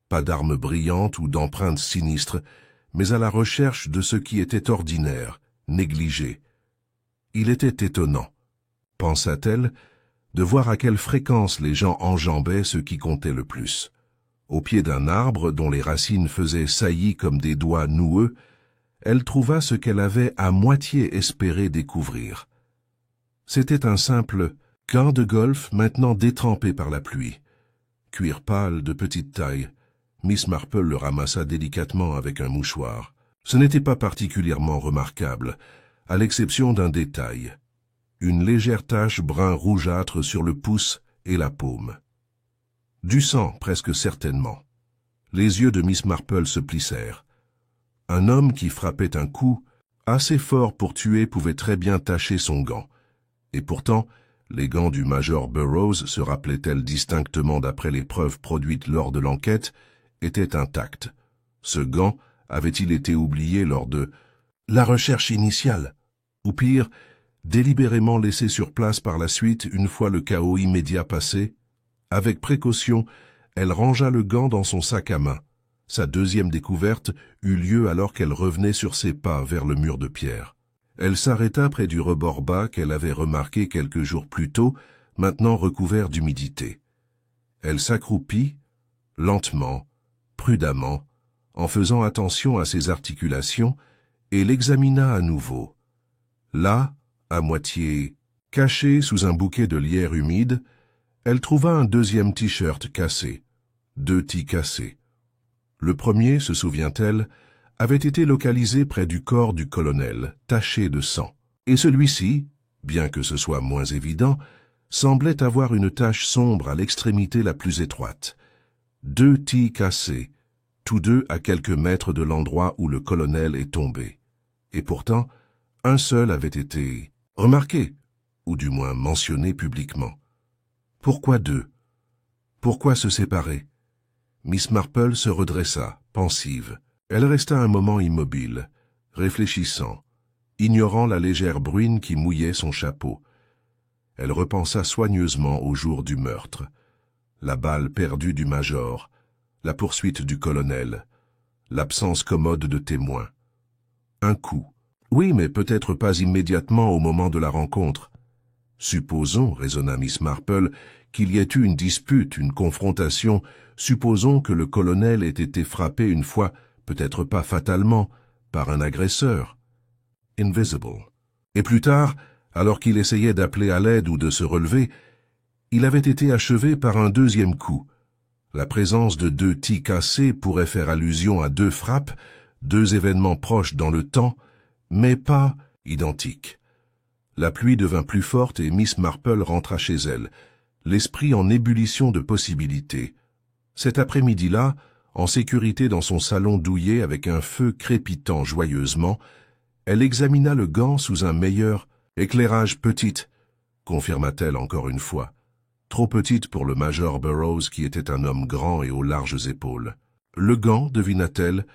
pas d'armes brillantes ou d'empreintes sinistres, mais à la recherche de ce qui était ordinaire, négligé. Il était étonnant, pensa-t-elle, de voir à quelle fréquence les gens enjambaient ce qui comptait le plus. Au pied d'un arbre dont les racines faisaient saillie comme des doigts noueux, elle trouva ce qu'elle avait à moitié espéré découvrir. C'était un simple gant de golf maintenant détrempé par la pluie. Cuir pâle de petite taille, Miss Marple le ramassa délicatement avec un mouchoir. Ce n'était pas particulièrement remarquable, à l'exception d'un détail. Une légère tache brun rougeâtre sur le pouce et la paume. Du sang, presque certainement. Les yeux de Miss Marple se plissèrent. Un homme qui frappait un coup, assez fort pour tuer, pouvait très bien tacher son gant. Et pourtant, les gants du Major Burroughs, se rappelait-elle distinctement d'après les preuves produites lors de l'enquête, étaient intacts. Ce gant avait-il été oublié lors de la recherche initiale, ou pire, délibérément laissé sur place par la suite une fois le chaos immédiat passé? Avec précaution, elle rangea le gant dans son sac à main. Sa deuxième découverte eut lieu alors qu'elle revenait sur ses pas vers le mur de pierre. Elle s'arrêta près du rebord bas qu'elle avait remarqué quelques jours plus tôt, maintenant recouvert d'humidité. Elle s'accroupit, lentement, prudemment, en faisant attention à ses articulations, et l'examina à nouveau. Là, à moitié caché sous un bouquet de lierre humide, elle trouva un deuxième t-shirt cassé, 2 tis cassés. Le premier, se souvient-elle, avait été localisé près du corps du colonel, taché de sang. Et celui-ci, bien que ce soit moins évident, semblait avoir une tache sombre à l'extrémité la plus étroite. 2 tis cassés, tous deux à quelques mètres de l'endroit où le colonel est tombé. Et pourtant, un seul avait été remarqué, ou du moins mentionné publiquement. Pourquoi 2? Pourquoi se séparer? Miss Marple se redressa, pensive. Elle resta un moment immobile, réfléchissant, ignorant la légère bruine qui mouillait son chapeau. Elle repensa soigneusement au jour du meurtre, la balle perdue du major, la poursuite du colonel, l'absence commode de témoins. Un coup. Oui, mais peut-être pas immédiatement au moment de la rencontre. Supposons, raisonna Miss Marple, qu'il y ait eu une dispute, une confrontation. Supposons que le colonel ait été frappé une fois, peut-être pas fatalement, par un agresseur. Invisible. Et plus tard, alors qu'il essayait d'appeler à l'aide ou de se relever, il avait été achevé par un deuxième coup. La présence de 2 tis cassés pourrait faire allusion à 2 frappes, 2 événements proches dans le temps, mais pas identiques. La pluie devint plus forte et Miss Marple rentra chez elle, l'esprit en ébullition de possibilités. Cet après-midi-là, en sécurité dans son salon douillet avec un feu crépitant joyeusement, elle examina le gant sous un meilleur éclairage. Petite, confirma-t-elle encore une fois. Trop petite pour le Major Burroughs qui était un homme grand et aux larges épaules. Le gant, devina-t-elle,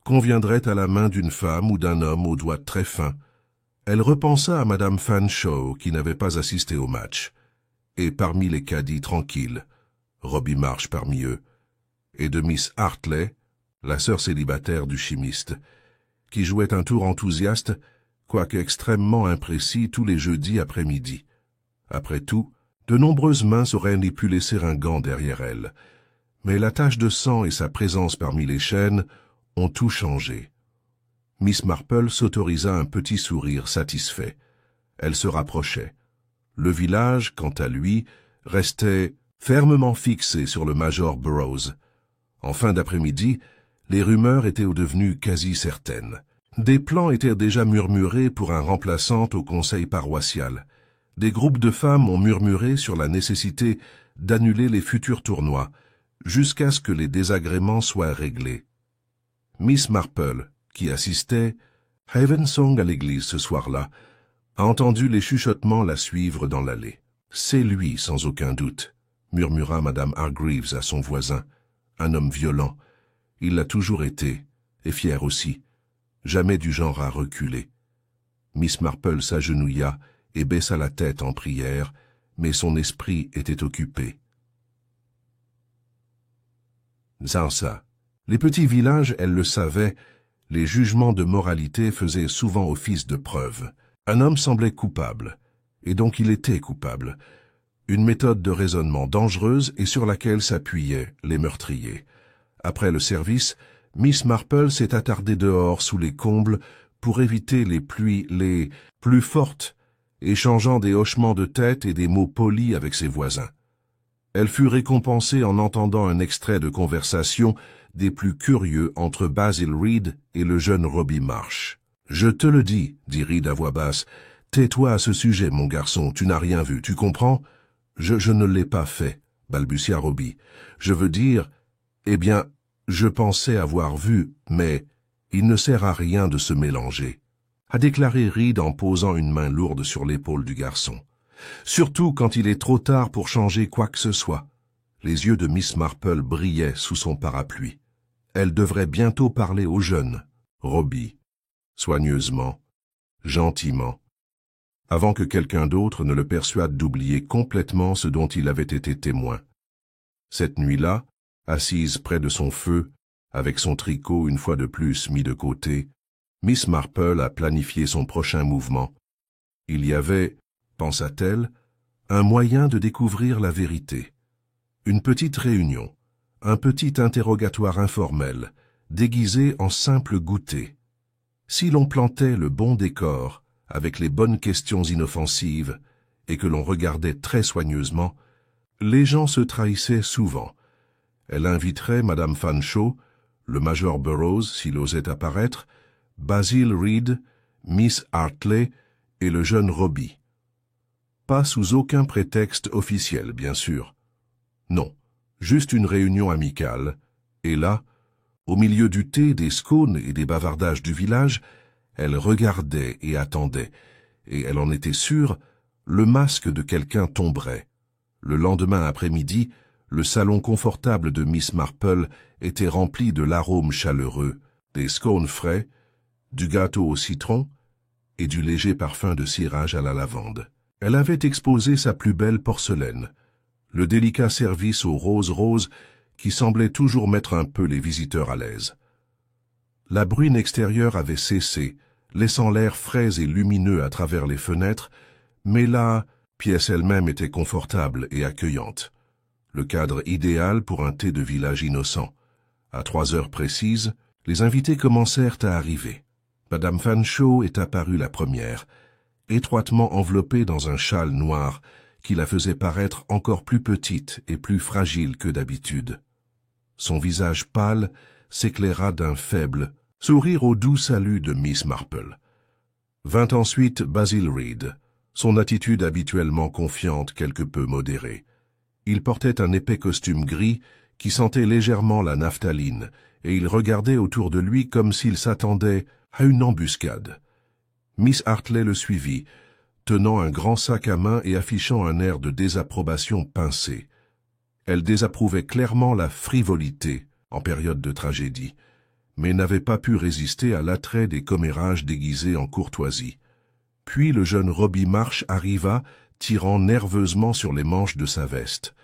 conviendrait à la main d'une femme ou d'un homme aux doigts très fins. Elle repensa à Madame Fanshawe qui n'avait pas assisté au match. Et parmi les caddies tranquilles, Robbie Marsh parmi eux, et de Miss Hartley, la sœur célibataire du chimiste, qui jouait un tour enthousiaste, quoique extrêmement imprécis, tous les jeudis après-midi. Après tout, de nombreuses mains auraient pu laisser un gant derrière elle, mais la tache de sang et sa présence parmi les chaînes ont tout changé. Miss Marple s'autorisa un petit sourire satisfait. Elle se rapprochait. Le village, quant à lui, restait fermement fixé sur le major Burroughs. En fin d'après-midi, les rumeurs étaient devenues quasi certaines. Des plans étaient déjà murmurés pour un remplaçant au conseil paroissial. Des groupes de femmes ont murmuré sur la nécessité d'annuler les futurs tournois, jusqu'à ce que les désagréments soient réglés. Miss Marple, qui assistait Evensong à l'église ce soir-là, a entendu les chuchotements la suivre dans l'allée. « C'est lui, sans aucun doute », murmura Madame Hargreaves à son voisin, un homme violent. Il l'a toujours été, et fier aussi, jamais du genre à reculer. Miss Marple s'agenouilla et baissa la tête en prière, mais son esprit était occupé. Ça. Les petits villages, elle le savait, les jugements de moralité faisaient souvent office de preuve. Un homme semblait coupable, et donc il était coupable. Une méthode de raisonnement dangereuse et sur laquelle s'appuyaient les meurtriers. Après le service, Miss Marple s'est attardée dehors sous les combles pour éviter les pluies les plus fortes, échangeant des hochements de tête et des mots polis avec ses voisins. Elle fut récompensée en entendant un extrait de conversation des plus curieux entre Basil Reed et le jeune Robbie Marsh. « Je te le dis, dit Reed à voix basse, tais-toi à ce sujet, mon garçon, tu n'as rien vu, tu comprends ? Je ne l'ai pas fait, balbutia Robbie. Je veux dire, eh bien, je pensais avoir vu, mais il ne sert à rien de se mélanger, a déclaré Reed en posant une main lourde sur l'épaule du garçon. Surtout quand il est trop tard pour changer quoi que ce soit. Les yeux de Miss Marple brillaient sous son parapluie. Elle devrait bientôt parler au jeune, Robbie, soigneusement, gentiment, avant que quelqu'un d'autre ne le persuade d'oublier complètement ce dont il avait été témoin. Cette nuit-là, assise près de son feu, avec son tricot une fois de plus mis de côté, Miss Marple a planifié son prochain mouvement. Il y avait, pensa-t-elle, un moyen de découvrir la vérité. Une petite réunion, un petit interrogatoire informel, déguisé en simple goûter. Si l'on plantait le bon décor, avec les bonnes questions inoffensives, et que l'on regardait très soigneusement, les gens se trahissaient souvent. Elle inviterait Madame Fanshawe, le major Burroughs, s'il osait apparaître, Basil Reed, Miss Hartley et le jeune Robbie. Pas sous aucun prétexte officiel, bien sûr. Non, juste une réunion amicale, et là, au milieu du thé, des scones et des bavardages du village, elle regardait et attendait, et elle en était sûre, le masque de quelqu'un tomberait. Le lendemain après-midi, le salon confortable de Miss Marple était rempli de l'arôme chaleureux, des scones frais, du gâteau au citron et du léger parfum de cirage à la lavande. Elle avait exposé sa plus belle porcelaine, le délicat service aux roses qui semblait toujours mettre un peu les visiteurs à l'aise. La bruine extérieure avait cessé, laissant l'air frais et lumineux à travers les fenêtres, mais la pièce elle-même était confortable et accueillante. Le cadre idéal pour un thé de village innocent. À 3 heures précises, les invités commencèrent à arriver. Madame Fanshawe est apparue la première, étroitement enveloppée dans un châle noir qui la faisait paraître encore plus petite et plus fragile que d'habitude. Son visage pâle s'éclaira d'un faible sourire au doux salut de Miss Marple. Vint ensuite Basil Reed, son attitude habituellement confiante quelque peu modérée. Il portait un épais costume gris qui sentait légèrement la naphtaline, et il regardait autour de lui comme s'il s'attendait à une embuscade. Miss Hartley le suivit, tenant un grand sac à main et affichant un air de désapprobation pincée. Elle désapprouvait clairement la frivolité en période de tragédie, mais n'avait pas pu résister à l'attrait des commérages déguisés en courtoisie. Puis le jeune Robbie Marsh arriva, tirant nerveusement sur les manches de sa veste.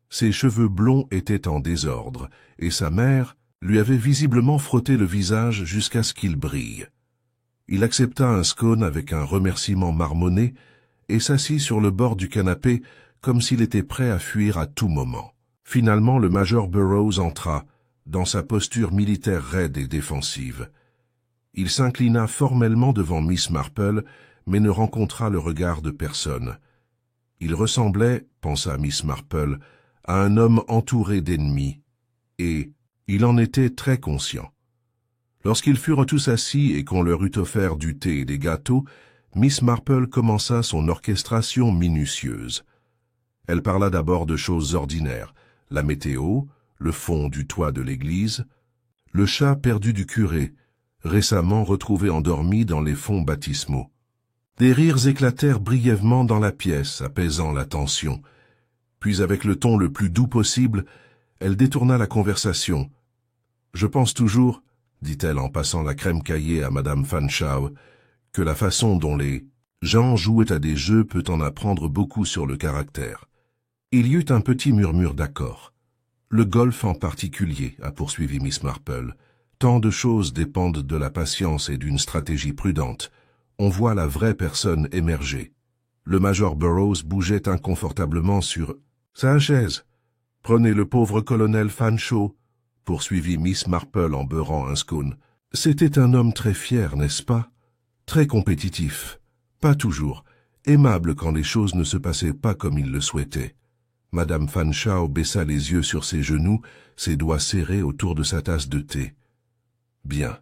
Ses cheveux blonds étaient en désordre, et sa mère lui avait visiblement frotté le visage jusqu'à ce qu'il brille. Il accepta un scone avec un remerciement marmonné et s'assit sur le bord du canapé comme s'il était prêt à fuir à tout moment. Finalement, le major Burroughs entra, dans sa posture militaire raide et défensive. Il s'inclina formellement devant Miss Marple, mais ne rencontra le regard de personne. Il ressemblait, pensa Miss Marple, à un homme entouré d'ennemis, et il en était très conscient. Lorsqu'ils furent tous assis et qu'on leur eut offert du thé et des gâteaux, Miss Marple commença son orchestration minutieuse. Elle parla d'abord de choses ordinaires, la météo, le fond du toit de l'église, le chat perdu du curé, récemment retrouvé endormi dans les fonds baptismaux. Des rires éclatèrent brièvement dans la pièce, apaisant la tension. Puis avec le ton le plus doux possible, elle détourna la conversation. « Je pense toujours, » dit-elle en passant la crème caillée à Madame Fanshawe, « que la façon dont les gens jouaient à des jeux peut en apprendre beaucoup sur le caractère. » Il y eut un petit murmure d'accord. « Le golf en particulier, » a poursuivi Miss Marple. « Tant de choses dépendent de la patience et d'une stratégie prudente. On voit la vraie personne émerger. » Le major Burroughs bougeait inconfortablement sur sa chaise. « Prenez le pauvre colonel Fanshawe, » poursuivit Miss Marple en beurrant un scone. « C'était un homme très fier, n'est-ce pas? Très compétitif. Pas toujours. Aimable quand les choses ne se passaient pas comme il le souhaitait. » Madame Fanshawe baissa les yeux sur ses genoux, ses doigts serrés autour de sa tasse de thé. « Bien. »«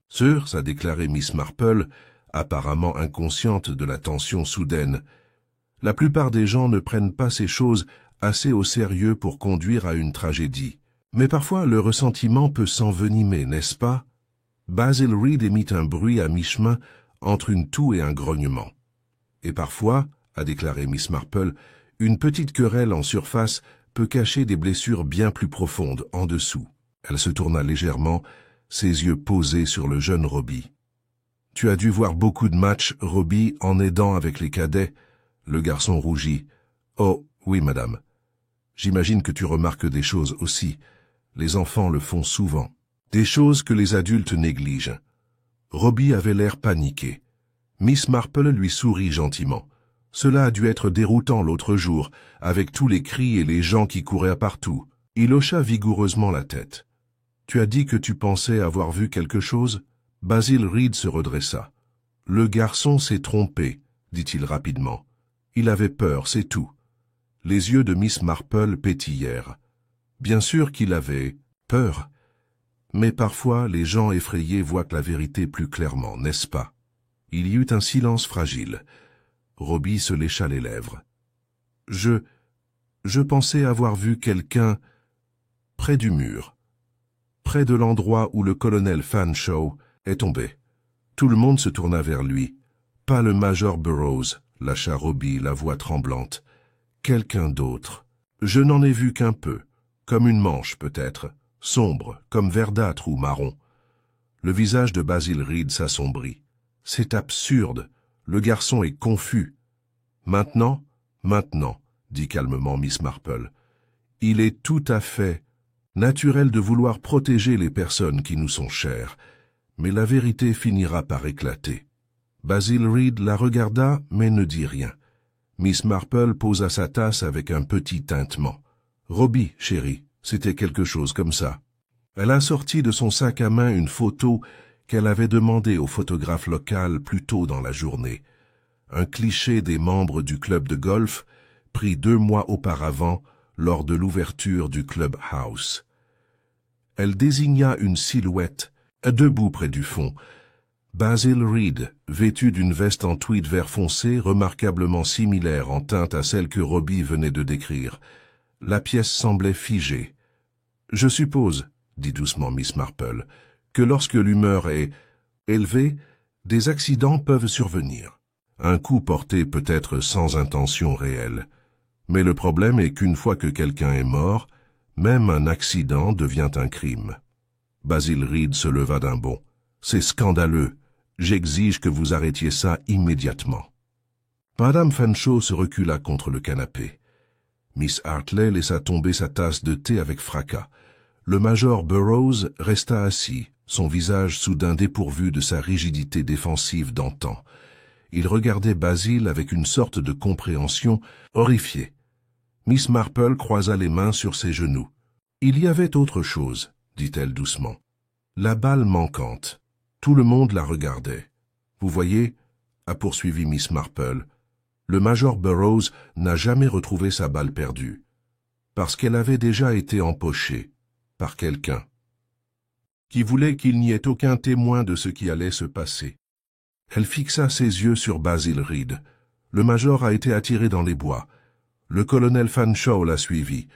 Sûr, » a déclaré Miss Marple, apparemment inconsciente de la tension soudaine. « La plupart des gens ne prennent pas ces choses assez au sérieux pour conduire à une tragédie. Mais parfois le ressentiment peut s'envenimer, n'est-ce pas? » Basil Reed émit un bruit à mi-chemin entre une toux et un grognement. « Et parfois, » a déclaré Miss Marple, « une petite querelle en surface peut cacher des blessures bien plus profondes en dessous. » Elle se tourna légèrement, ses yeux posés sur le jeune Robbie. « Tu as dû voir beaucoup de matchs, Robbie, en aidant avec les cadets. » Le garçon rougit. « Oh, oui, madame. J'imagine que tu remarques des choses aussi. Les enfants le font souvent. Des choses que les adultes négligent. » Robbie avait l'air paniqué. Miss Marple lui sourit gentiment. Cela a dû être déroutant l'autre jour, avec tous les cris et les gens qui couraient partout. Il hocha vigoureusement la tête. « Tu as dit que tu pensais avoir vu quelque chose ?» Basil Reed se redressa. « Le garçon s'est trompé, » dit-il rapidement. « Il avait peur, c'est tout. » Les yeux de Miss Marple pétillèrent. Bien sûr qu'il avait peur. Mais parfois, les gens effrayés voient la vérité plus clairement, n'est-ce pas? Il y eut un silence fragile. Robbie se lécha les lèvres. « Je pensais avoir vu quelqu'un près du mur, près de l'endroit où le colonel Fanshawe est tombé. » Tout le monde se tourna vers lui. Pas le major Burroughs, lâcha Robbie, la voix tremblante. Quelqu'un d'autre. Je n'en ai vu qu'un peu, comme une manche peut-être, sombre, comme verdâtre ou marron. Le visage de Basil Reed s'assombrit. C'est absurde. Le garçon est confus. Maintenant, dit calmement Miss Marple. Il est tout à fait naturel de vouloir protéger les personnes qui nous sont chères, mais la vérité finira par éclater. Basil Reed la regarda, mais ne dit rien. Miss Marple posa sa tasse avec un petit tintement. « Robbie, chérie, c'était quelque chose comme ça. » Elle a sorti de son sac à main une photo qu'elle avait demandée au photographe local plus tôt dans la journée. Un cliché des membres du club de golf, pris 2 mois auparavant lors de l'ouverture du Club House. Elle désigna une silhouette, debout près du fond. Basil Reed, vêtu d'une veste en tweed vert foncé, remarquablement similaire en teinte à celle que Robbie venait de décrire. La pièce semblait figée. « Je suppose, » dit doucement Miss Marple, « que lorsque l'humeur est élevée, des accidents peuvent survenir. Un coup porté peut être sans intention réelle. Mais le problème est qu'une fois que quelqu'un est mort, même un accident devient un crime. » Basil Reed se leva d'un bond. « C'est scandaleux. J'exige que vous arrêtiez ça immédiatement. » Madame Fanshawe se recula contre le canapé. Miss Hartley laissa tomber sa tasse de thé avec fracas. Le major Burroughs resta assis, son visage soudain dépourvu de sa rigidité défensive d'antan. Il regardait Basil avec une sorte de compréhension horrifiée. Miss Marple croisa les mains sur ses genoux. « Il y avait autre chose, » dit-elle doucement. « La balle manquante. Tout le monde la regardait. Vous voyez, » a poursuivi Miss Marple, « le major Burroughs n'a jamais retrouvé sa balle perdue, parce qu'elle avait déjà été empochée par quelqu'un qui voulait qu'il n'y ait aucun témoin de ce qui allait se passer. » Elle fixa ses yeux sur Basil Reed. Le major a été attiré dans les bois. Le colonel Fanshawe l'a suivi.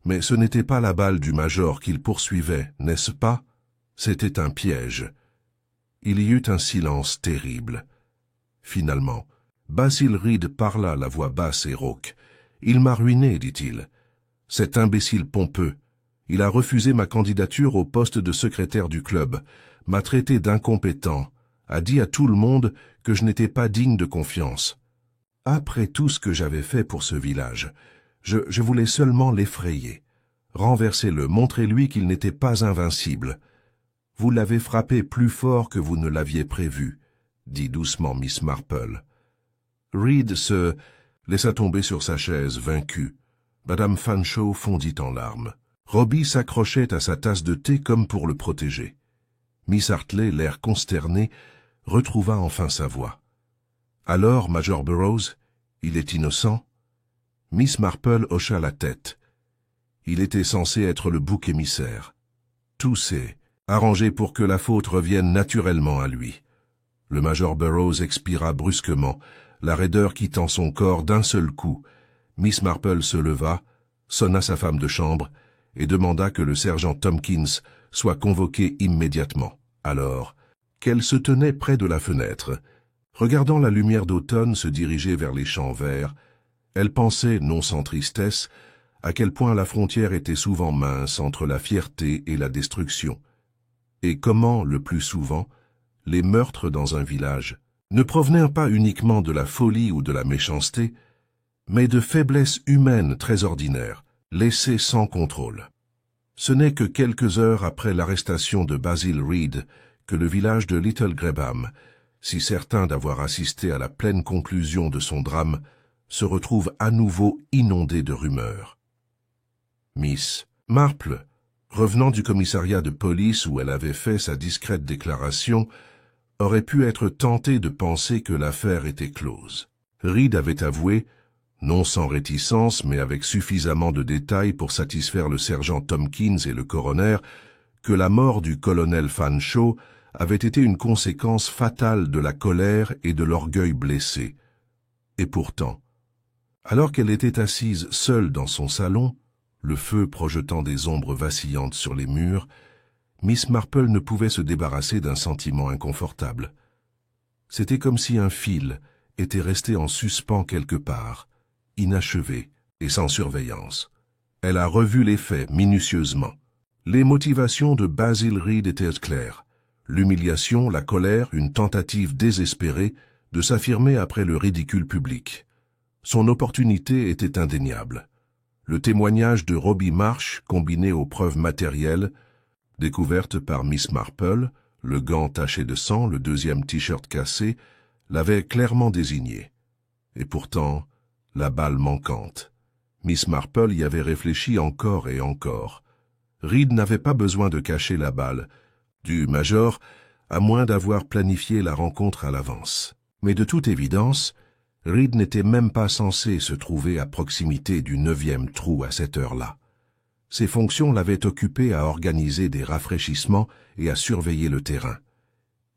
Mais ce n'était pas la balle du major qu'il poursuivait, n'est-ce pas? C'était un piège. Il y eut un silence terrible. Finalement, Basil Reed parla, la voix basse et rauque. « Il m'a ruiné, dit-il. Cet imbécile pompeux. Il a refusé ma candidature au poste de secrétaire du club, m'a traité d'incompétent, a dit à tout le monde que je n'étais pas digne de confiance. Après tout ce que j'avais fait pour ce village, je voulais seulement l'effrayer. Renversez-le, montrez-lui qu'il n'était pas invincible. Vous l'avez frappé plus fort que vous ne l'aviez prévu, dit doucement Miss Marple. Reed se laissa tomber sur sa chaise, vaincu. Madame Fanshawe fondit en larmes. Robbie s'accrochait à sa tasse de thé comme pour le protéger. Miss Hartley, l'air consterné, retrouva enfin sa voix. « Alors, Major Burroughs, il est innocent ?» Miss Marple hocha la tête. Il était censé être le bouc émissaire. Tout s'est arrangé pour que la faute revienne naturellement à lui. Le Major Burroughs expira brusquement, la raideur quittant son corps d'un seul coup. Miss Marple se leva, sonna sa femme de chambre et demanda que le sergent Tompkins soit convoqué immédiatement. Alors, qu'elle se tenait près de la fenêtre, regardant la lumière d'automne se diriger vers les champs verts, elle pensait, non sans tristesse, à quel point la frontière était souvent mince entre la fierté et la destruction, et comment, le plus souvent, les meurtres dans un village ne provenaient pas uniquement de la folie ou de la méchanceté, mais de faiblesses humaines très ordinaires, laissées sans contrôle. Ce n'est que quelques heures après l'arrestation de Basil Reed que le village de Little Grabham, si certain d'avoir assisté à la pleine conclusion de son drame, se retrouve à nouveau inondé de rumeurs. Miss Marple, revenant du commissariat de police où elle avait fait sa discrète déclaration, aurait pu être tentée de penser que l'affaire était close. Reed avait avoué, non sans réticence mais avec suffisamment de détails pour satisfaire le sergent Tompkins et le coroner, que la mort du colonel Fanshawe avait été une conséquence fatale de la colère et de l'orgueil blessé. Et pourtant, alors qu'elle était assise seule dans son salon, le feu projetant des ombres vacillantes sur les murs, Miss Marple ne pouvait se débarrasser d'un sentiment inconfortable. C'était comme si un fil était resté en suspens quelque part, inachevé et sans surveillance. Elle a revu les faits minutieusement. Les motivations de Basil Reed étaient claires. L'humiliation, la colère, une tentative désespérée de s'affirmer après le ridicule public. Son opportunité était indéniable. Le témoignage de Robbie Marsh, combiné aux preuves matérielles, découvertes par Miss Marple, le gant taché de sang, le deuxième t-shirt cassé, l'avait clairement désigné. Et pourtant, la balle manquante. Miss Marple y avait réfléchi encore et encore. Reed n'avait pas besoin de cacher la balle du major, à moins d'avoir planifié la rencontre à l'avance. Mais de toute évidence, Reed n'était même pas censé se trouver à proximité du 9e trou à cette heure-là. Ses fonctions l'avaient occupé à organiser des rafraîchissements et à surveiller le terrain.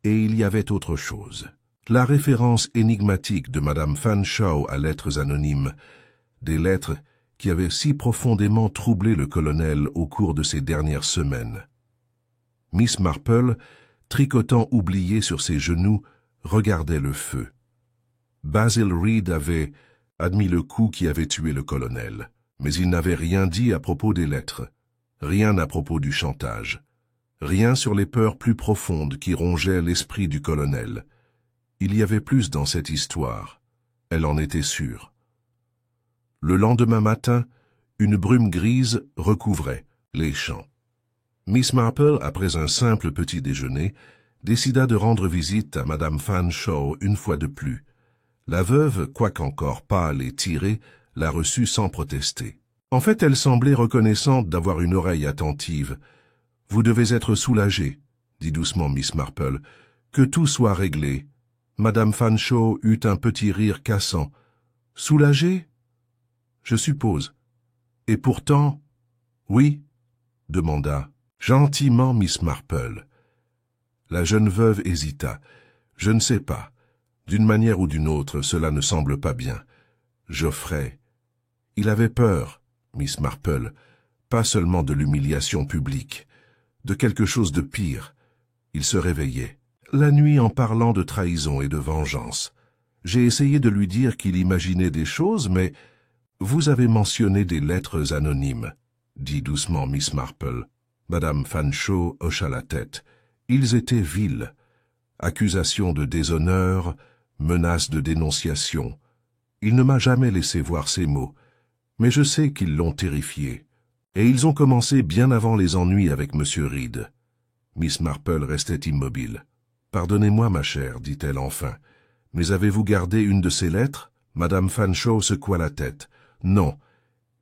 Et il y avait autre chose. La référence énigmatique de Madame Fanshawe à lettres anonymes, des lettres qui avaient si profondément troublé le colonel au cours de ces dernières semaines. Miss Marple, tricotant oublié sur ses genoux, regardait le feu. Basil Reed avait admis le coup qui avait tué le colonel, mais il n'avait rien dit à propos des lettres, rien à propos du chantage, rien sur les peurs plus profondes qui rongeaient l'esprit du colonel. Il y avait plus dans cette histoire, elle en était sûre. Le lendemain matin, Une brume grise recouvrait les champs. Miss Marple, après un simple petit déjeuner, décida de rendre visite à Madame Fanshawe une fois de plus. La veuve, quoiqu'encore pâle et tirée, la reçut sans protester. En fait, elle semblait reconnaissante d'avoir une oreille attentive. « Vous devez être soulagée, » dit doucement Miss Marple, « que tout soit réglé. » Madame Fanshawe eut un petit rire cassant. « Soulagée ? Je suppose. Et pourtant... »« Oui ?» demanda gentiment Miss Marple. La jeune veuve hésita. « Je ne sais pas. D'une manière ou d'une autre, cela ne semble pas bien. Geoffrey... » Il avait peur, Miss Marple, pas seulement de l'humiliation publique, de quelque chose de pire. Il se réveillait. La nuit, en parlant de trahison et de vengeance, j'ai essayé de lui dire qu'il imaginait des choses, mais vous avez mentionné des lettres anonymes, dit doucement Miss Marple. Madame Fanshawe hocha la tête. Ils étaient vils. Accusations de déshonneur, menaces de dénonciation. Il ne m'a jamais laissé voir ces mots, mais je sais qu'ils l'ont terrifié. Et ils ont commencé bien avant les ennuis avec M. Reed. Miss Marple restait immobile. « Pardonnez-moi, ma chère, dit-elle enfin. Mais avez-vous gardé une de ces lettres ?» Madame Fanshawe secoua la tête. « Non,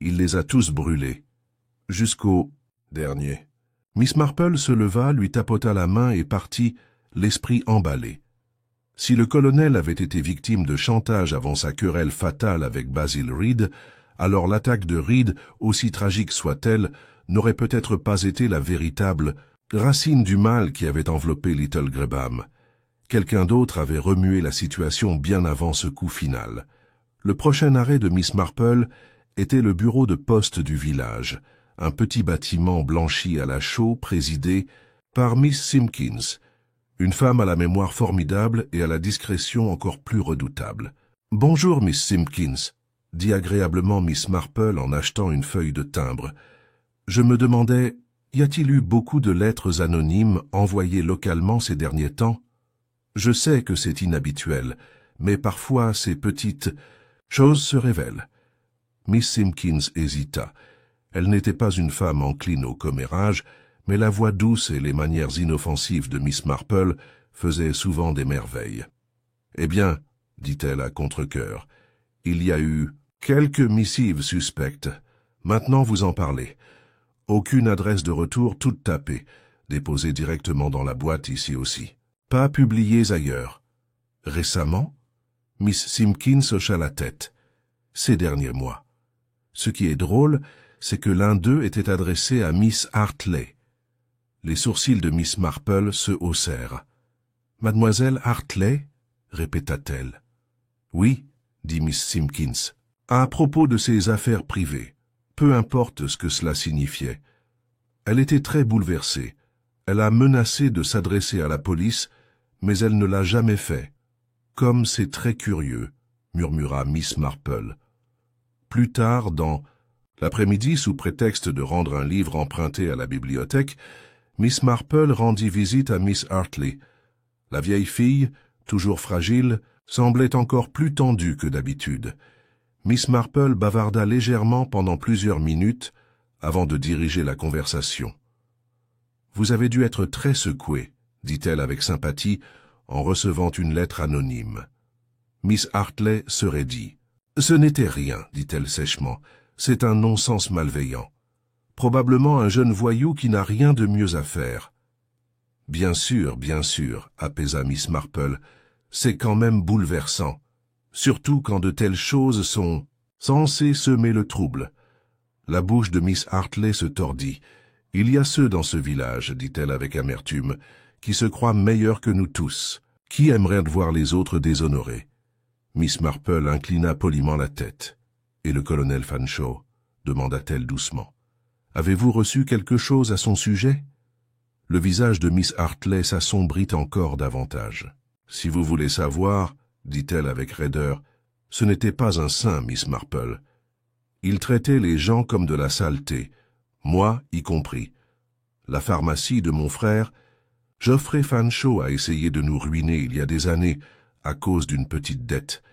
il les a tous brûlées. Jusqu'au dernier. » Miss Marple se leva, lui tapota la main et partit, l'esprit emballé. Si le colonel avait été victime de chantage avant sa querelle fatale avec Basil Reed, alors l'attaque de Reed, aussi tragique soit-elle, n'aurait peut-être pas été la véritable racine du mal qui avait enveloppé Little Grabam. Quelqu'un d'autre avait remué la situation bien avant ce coup final. Le prochain arrêt de Miss Marple était le bureau de poste du village, un petit bâtiment blanchi à la chaux présidé par Miss Simpkins, une femme à la mémoire formidable et à la discrétion encore plus redoutable. « Bonjour, Miss Simpkins », dit agréablement Miss Marple en achetant une feuille de timbre. « Je me demandais, y a-t-il eu beaucoup de lettres anonymes envoyées localement ces derniers temps? Je sais que c'est inhabituel, mais parfois ces petites choses se révèlent. » Miss Simpkins hésita. Elle n'était pas une femme encline au commérage, mais la voix douce et les manières inoffensives de Miss Marple faisaient souvent des merveilles. « Eh bien, dit-elle à contre-cœur, il y a eu quelques missives suspectes. Maintenant vous en parlez. Aucune adresse de retour toute tapée, déposée directement dans la boîte ici aussi. Pas publiées ailleurs. Récemment? » Miss Simpkins hocha la tête. « Ces derniers mois. Ce qui est drôle, c'est que l'un d'eux était adressé à Miss Hartley. » Les sourcils de Miss Marple se haussèrent. « Mademoiselle Hartley ?» répéta-t-elle. « Oui, » dit Miss Simpkins. « À propos de ses affaires privées, peu importe ce que cela signifiait. Elle était très bouleversée. Elle a menacé de s'adresser à la police, mais elle ne l'a jamais fait. Comme c'est très curieux, » murmura Miss Marple. Plus tard, dans l'après-midi, sous prétexte de rendre un livre emprunté à la bibliothèque, Miss Marple rendit visite à Miss Hartley. La vieille fille, toujours fragile, semblait encore plus tendue que d'habitude. Miss Marple bavarda légèrement pendant plusieurs minutes avant de diriger la conversation. « Vous avez dû être très secouée, » dit-elle avec sympathie, en recevant une lettre anonyme. Miss Hartley se raidit. « Ce n'était rien, » dit-elle sèchement. « C'est un non-sens malveillant. Probablement un jeune voyou qui n'a rien de mieux à faire. »« bien sûr, apaisa Miss Marple. « C'est quand même bouleversant, surtout quand de telles choses sont censées semer le trouble. » La bouche de Miss Hartley se tordit. « Il y a ceux dans ce village, dit-elle avec amertume, qui se croient meilleurs que nous tous. Qui aimerait voir les autres déshonorés ?» Miss Marple inclina poliment la tête. « Et le colonel Fanshawe ?» demanda-t-elle doucement. « Avez-vous reçu quelque chose à son sujet ?» Le visage de Miss Hartley s'assombrit encore davantage. « Si vous voulez savoir, dit-elle avec raideur, ce n'était pas un saint, Miss Marple. Il traitait les gens comme de la saleté, moi y compris. La pharmacie de mon frère, Geoffrey Fanshawe a essayé de nous ruiner il y a des années à cause d'une petite dette.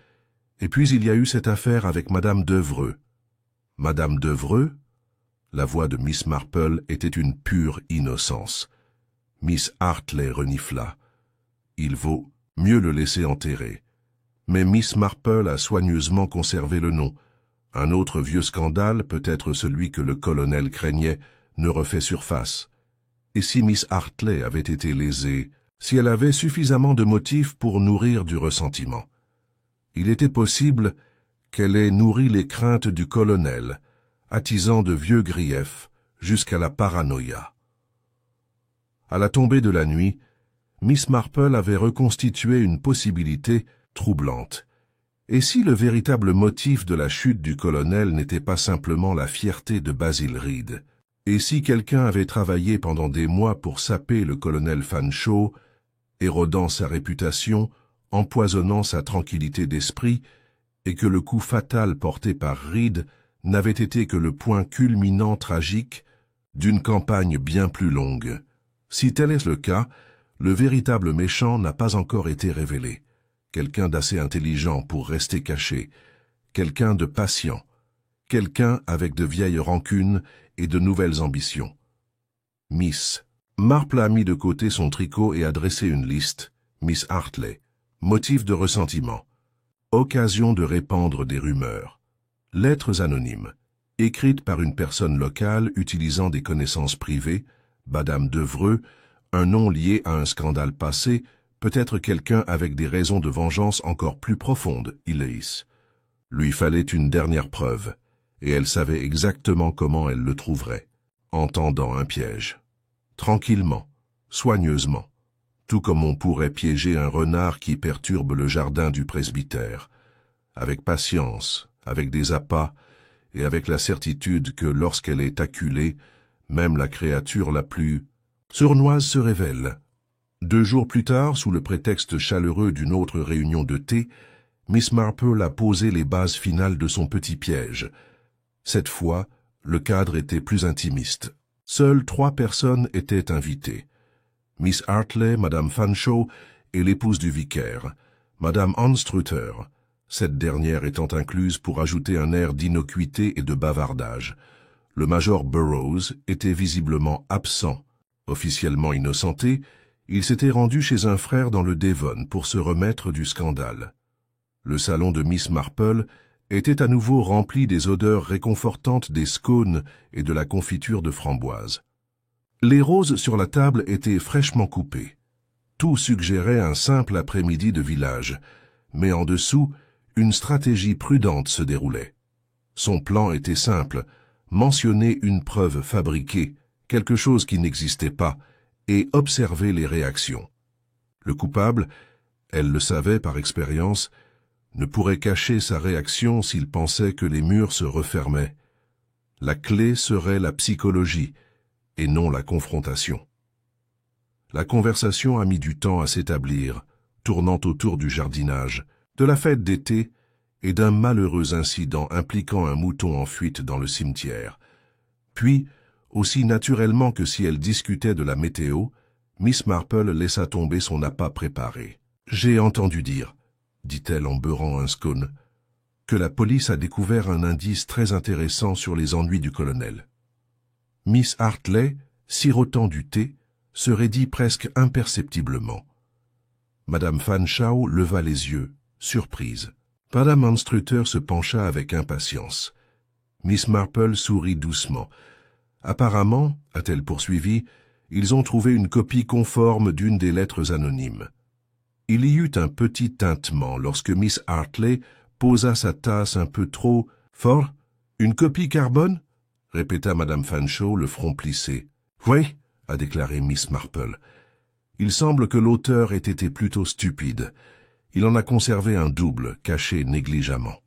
Et puis il y a eu cette affaire avec Madame Devreux. Madame Devreux? La voix de Miss Marple était une pure innocence. Miss Hartley renifla. Il vaut mieux le laisser enterrer. Mais Miss Marple a soigneusement conservé le nom. Un autre vieux scandale, peut-être celui que le colonel craignait, ne refait surface. Et si Miss Hartley avait été lésée, si elle avait suffisamment de motifs pour nourrir du ressentiment? Il était possible qu'elle ait nourri les craintes du colonel, attisant de vieux griefs jusqu'à la paranoïa. À la tombée de la nuit, Miss Marple avait reconstitué une possibilité troublante. Et si le véritable motif de la chute du colonel n'était pas simplement la fierté de Basil Reed? Et si quelqu'un avait travaillé pendant des mois pour saper le colonel Fanshawe, érodant sa réputation, empoisonnant sa tranquillité d'esprit, et que le coup fatal porté par Reed n'avait été que le point culminant tragique d'une campagne bien plus longue? Si tel est le cas, le véritable méchant n'a pas encore été révélé. Quelqu'un d'assez intelligent pour rester caché, quelqu'un de patient, quelqu'un avec de vieilles rancunes et de nouvelles ambitions. Miss Marple a mis de côté son tricot et a dressé une liste. Miss Hartley. Motif de ressentiment. Occasion de répandre des rumeurs. Lettres anonymes. Écrites par une personne locale utilisant des connaissances privées. Madame Devreux. Un nom lié à un scandale passé. Peut-être quelqu'un avec des raisons de vengeance encore plus profondes. Ileis. Lui fallait une dernière preuve. Et elle savait exactement comment elle le trouverait. En tendant un piège. Tranquillement, soigneusement, tout comme on pourrait piéger un renard qui perturbe le jardin du presbytère, avec patience, avec des appâts, et avec la certitude que lorsqu'elle est acculée, même la créature la plus sournoise se révèle. 2 jours plus tard, sous le prétexte chaleureux d'une autre réunion de thé, Miss Marple a posé les bases finales de son petit piège. Cette fois, le cadre était plus intimiste. Seules 3 personnes étaient invitées. Miss Hartley, Madame Fanshawe et l'épouse du vicaire, Madame Anstruther, cette dernière étant incluse pour ajouter un air d'innocuité et de bavardage. Le major Burroughs était visiblement absent. Officiellement innocenté, il s'était rendu chez un frère dans le Devon pour se remettre du scandale. Le salon de Miss Marple était à nouveau rempli des odeurs réconfortantes des scones et de la confiture de framboise. Les roses sur la table étaient fraîchement coupées. Tout suggérait un simple après-midi de village, mais en dessous, une stratégie prudente se déroulait. Son plan était simple, mentionner une preuve fabriquée, quelque chose qui n'existait pas, et observer les réactions. Le coupable, elle le savait par expérience, ne pourrait cacher sa réaction s'il pensait que les murs se refermaient. La clé serait la psychologie, et non la confrontation. La conversation a mis du temps à s'établir, tournant autour du jardinage, de la fête d'été et d'un malheureux incident impliquant un mouton en fuite dans le cimetière. Puis, aussi naturellement que si elle discutait de la météo, Miss Marple laissa tomber son appât préparé. « J'ai entendu dire », dit-elle en beurrant un scone, que la police a découvert un indice très intéressant sur les ennuis du colonel. Miss Hartley, sirotant du thé, se raidit presque imperceptiblement. Madame Fanshawe leva les yeux, surprise. Madame Anstruther se pencha avec impatience. Miss Marple sourit doucement. Apparemment, a-t-elle poursuivi, ils ont trouvé une copie conforme d'une des lettres anonymes. Il y eut un petit tintement lorsque Miss Hartley posa sa tasse un peu trop fort. « Une copie carbone ?» répéta Madame Fanshawe, le front plissé. « Oui », a déclaré Miss Marple. « Il semble que l'auteur ait été plutôt stupide. Il en a conservé un double, caché négligemment.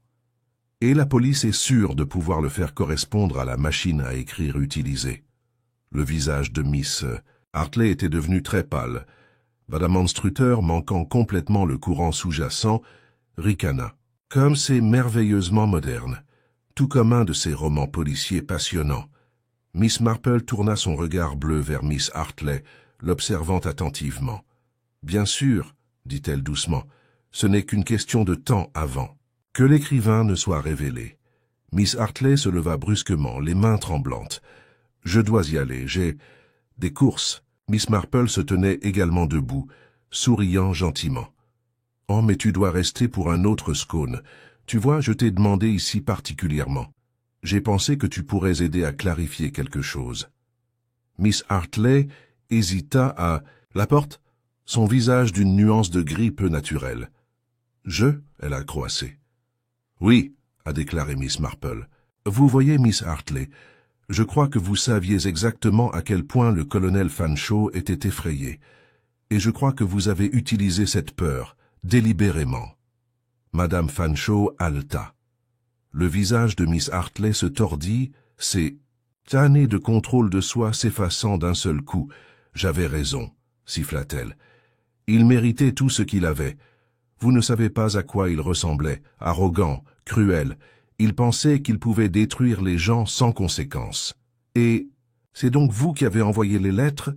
Et la police est sûre de pouvoir le faire correspondre à la machine à écrire utilisée. » Le visage de Miss Hartley était devenu très pâle. Madame Anstruther, manquant complètement le courant sous-jacent, ricana. Comme c'est merveilleusement moderne, tout comme un de ces romans policiers passionnants. Miss Marple tourna son regard bleu vers Miss Hartley, l'observant attentivement. « Bien sûr, dit-elle doucement, ce n'est qu'une question de temps avant que l'écrivain ne soit révélé. Miss Hartley se leva brusquement, les mains tremblantes. « Je dois y aller, j'ai des courses. » Miss Marple se tenait également debout, souriant gentiment. « Oh, mais tu dois rester pour un autre scone. Tu vois, je t'ai demandé ici particulièrement. J'ai pensé que tu pourrais aider à clarifier quelque chose. » Miss Hartley hésita à « La porte ?» son visage d'une nuance de gris peu naturelle. « Elle a croassé. « Oui, » a déclaré Miss Marple. « Vous voyez, Miss Hartley, je crois que vous saviez exactement à quel point le colonel Fanshawe était effrayé, et je crois que vous avez utilisé cette peur, délibérément. » Madame Fanshawe haleta. Le visage de Miss Hartley se tordit, ses années de contrôle de soi s'effaçant d'un seul coup. « J'avais raison, » siffla-t-elle. « Il méritait tout ce qu'il avait. Vous ne savez pas à quoi il ressemblait, arrogant, cruel. Il pensait qu'il pouvait détruire les gens sans conséquence. Et c'est donc vous qui avez envoyé les lettres ?»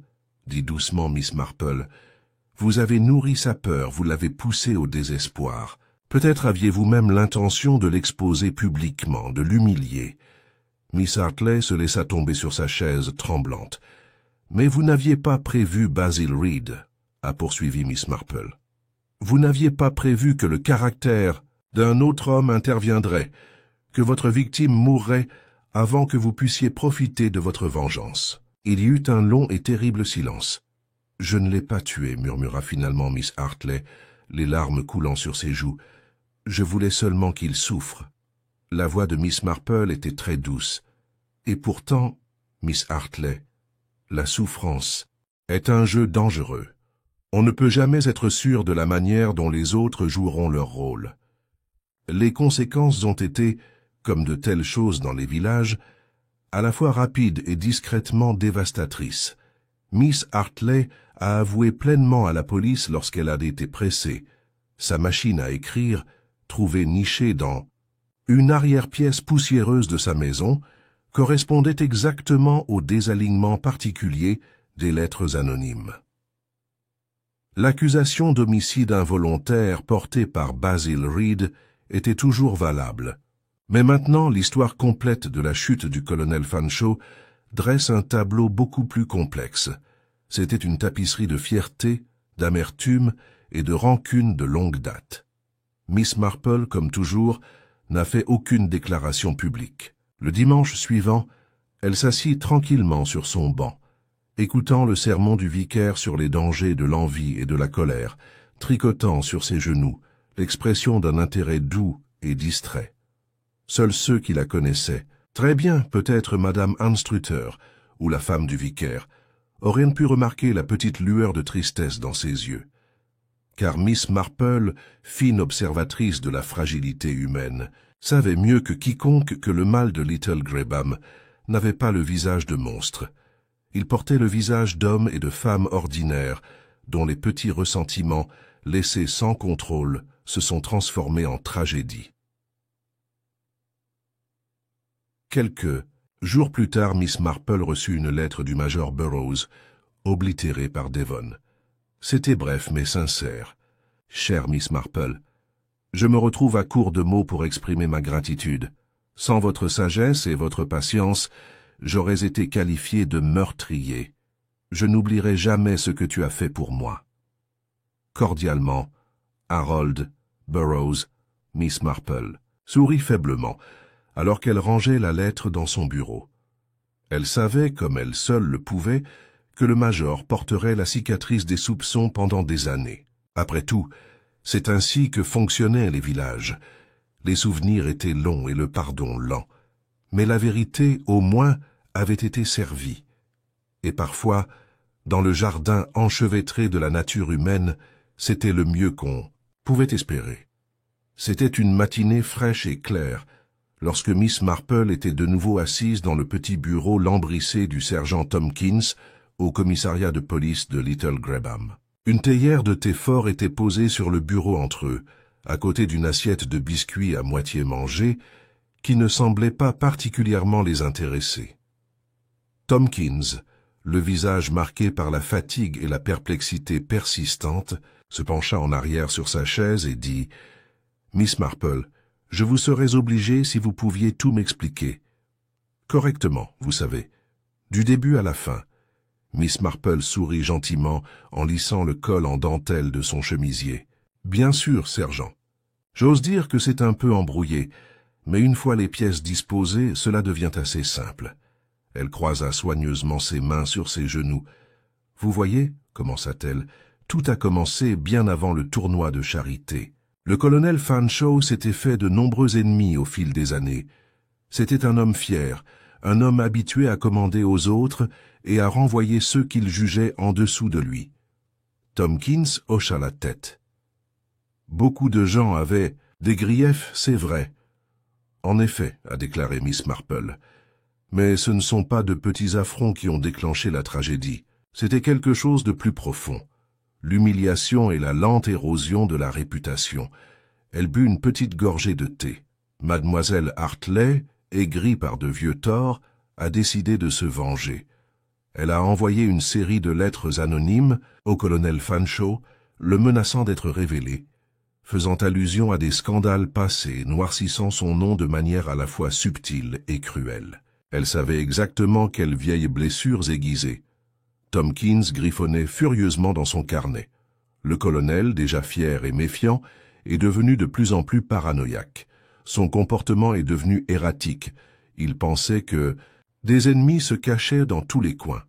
dit doucement Miss Marple. « Vous avez nourri sa peur, vous l'avez poussé au désespoir. Peut-être aviez-vous même l'intention de l'exposer publiquement, de l'humilier. » Miss Hartley se laissa tomber sur sa chaise, tremblante. « Mais vous n'aviez pas prévu Basil Reed, » a poursuivi Miss Marple. « Vous n'aviez pas prévu que le caractère d'un autre homme interviendrait, que votre victime mourrait avant que vous puissiez profiter de votre vengeance. » Il y eut un long et terrible silence. « Je ne l'ai pas tué, » murmura finalement Miss Hartley, les larmes coulant sur ses joues. « Je voulais seulement qu'il souffre. » La voix de Miss Marple était très douce. « Et pourtant, Miss Hartley, la souffrance est un jeu dangereux. On ne peut jamais être sûr de la manière dont les autres joueront leur rôle. Les conséquences ont été, comme de telles choses dans les villages, à la fois rapides et discrètement dévastatrices. Miss Hartley a avoué pleinement à la police lorsqu'elle a été pressée. Sa machine à écrire, trouvée nichée dans une arrière-pièce poussiéreuse de sa maison, correspondait exactement au désalignement particulier des lettres anonymes. L'accusation d'homicide involontaire portée par Basil Reed était toujours valable. Mais maintenant, l'histoire complète de la chute du colonel Fanshawe dresse un tableau beaucoup plus complexe. C'était une tapisserie de fierté, d'amertume et de rancune de longue date. Miss Marple, comme toujours, n'a fait aucune déclaration publique. Le dimanche suivant, elle s'assit tranquillement sur son banc, écoutant le sermon du vicaire sur les dangers de l'envie et de la colère, tricotant sur ses genoux l'expression d'un intérêt doux et distrait. Seuls ceux qui la connaissaient, très bien peut-être Madame Anstrutter ou la femme du vicaire, auraient pu remarquer la petite lueur de tristesse dans ses yeux. Car Miss Marple, fine observatrice de la fragilité humaine, savait mieux que quiconque que le mal de Little Grabam n'avait pas le visage de monstre. Il portait le visage d'homme et de femme ordinaires, dont les petits ressentiments, laissés sans contrôle, se sont transformés en tragédie. Quelques jours plus tard, Miss Marple reçut une lettre du major Burroughs, oblitérée par Devon. C'était bref mais sincère. « Chère Miss Marple, je me retrouve à court de mots pour exprimer ma gratitude. Sans votre sagesse et votre patience, j'aurais été qualifié de meurtrier. Je n'oublierai jamais ce que tu as fait pour moi. Cordialement, Harold Burroughs, Miss Marple, sourit faiblement, alors qu'elle rangeait la lettre dans son bureau. Elle savait, comme elle seule le pouvait, que le major porterait la cicatrice des soupçons pendant des années. Après tout, c'est ainsi que fonctionnaient les villages. Les souvenirs étaient longs et le pardon lent. Mais la vérité, au moins, avait été servie. Et parfois, dans le jardin enchevêtré de la nature humaine, c'était le mieux qu'on pouvait espérer. C'était une matinée fraîche et claire, lorsque Miss Marple était de nouveau assise dans le petit bureau lambrissé du sergent Tompkins au commissariat de police de Little Grabam. Une théière de thé fort était posée sur le bureau entre eux, à côté d'une assiette de biscuits à moitié mangée, qui ne semblait pas particulièrement les intéresser. Tompkins, le visage marqué par la fatigue et la perplexité persistante, se pencha en arrière sur sa chaise et dit « Miss Marple, Je vous serais obligé si vous pouviez tout m'expliquer. Correctement, vous savez. Du début à la fin. Miss Marple sourit gentiment en lissant le col en dentelle de son chemisier. Bien sûr, sergent. J'ose dire que c'est un peu embrouillé, mais une fois les pièces disposées, cela devient assez simple. Elle croisa soigneusement ses mains sur ses genoux. Vous voyez, commença-t-elle, tout a commencé bien avant le tournoi de charité. Le colonel Fanshawe s'était fait de nombreux ennemis au fil des années. C'était un homme fier, un homme habitué à commander aux autres et à renvoyer ceux qu'il jugeait en dessous de lui. Tompkins hocha la tête. Beaucoup de gens avaient des griefs, c'est vrai. En effet, a déclaré Miss Marple. Mais ce ne sont pas de petits affronts qui ont déclenché la tragédie. C'était quelque chose de plus profond. L'humiliation et la lente érosion de la réputation. Elle but une petite gorgée de thé. Mademoiselle Hartley, aigrie par de vieux torts, a décidé de se venger. Elle a envoyé une série de lettres anonymes au colonel Fanshawe, le menaçant d'être révélé, faisant allusion à des scandales passés, noircissant son nom de manière à la fois subtile et cruelle. Elle savait exactement quelles vieilles blessures aiguiser. Tompkins griffonnait furieusement dans son carnet. Le colonel, déjà fier et méfiant, est devenu de plus en plus paranoïaque. Son comportement est devenu erratique. Il pensait que des ennemis se cachaient dans tous les coins.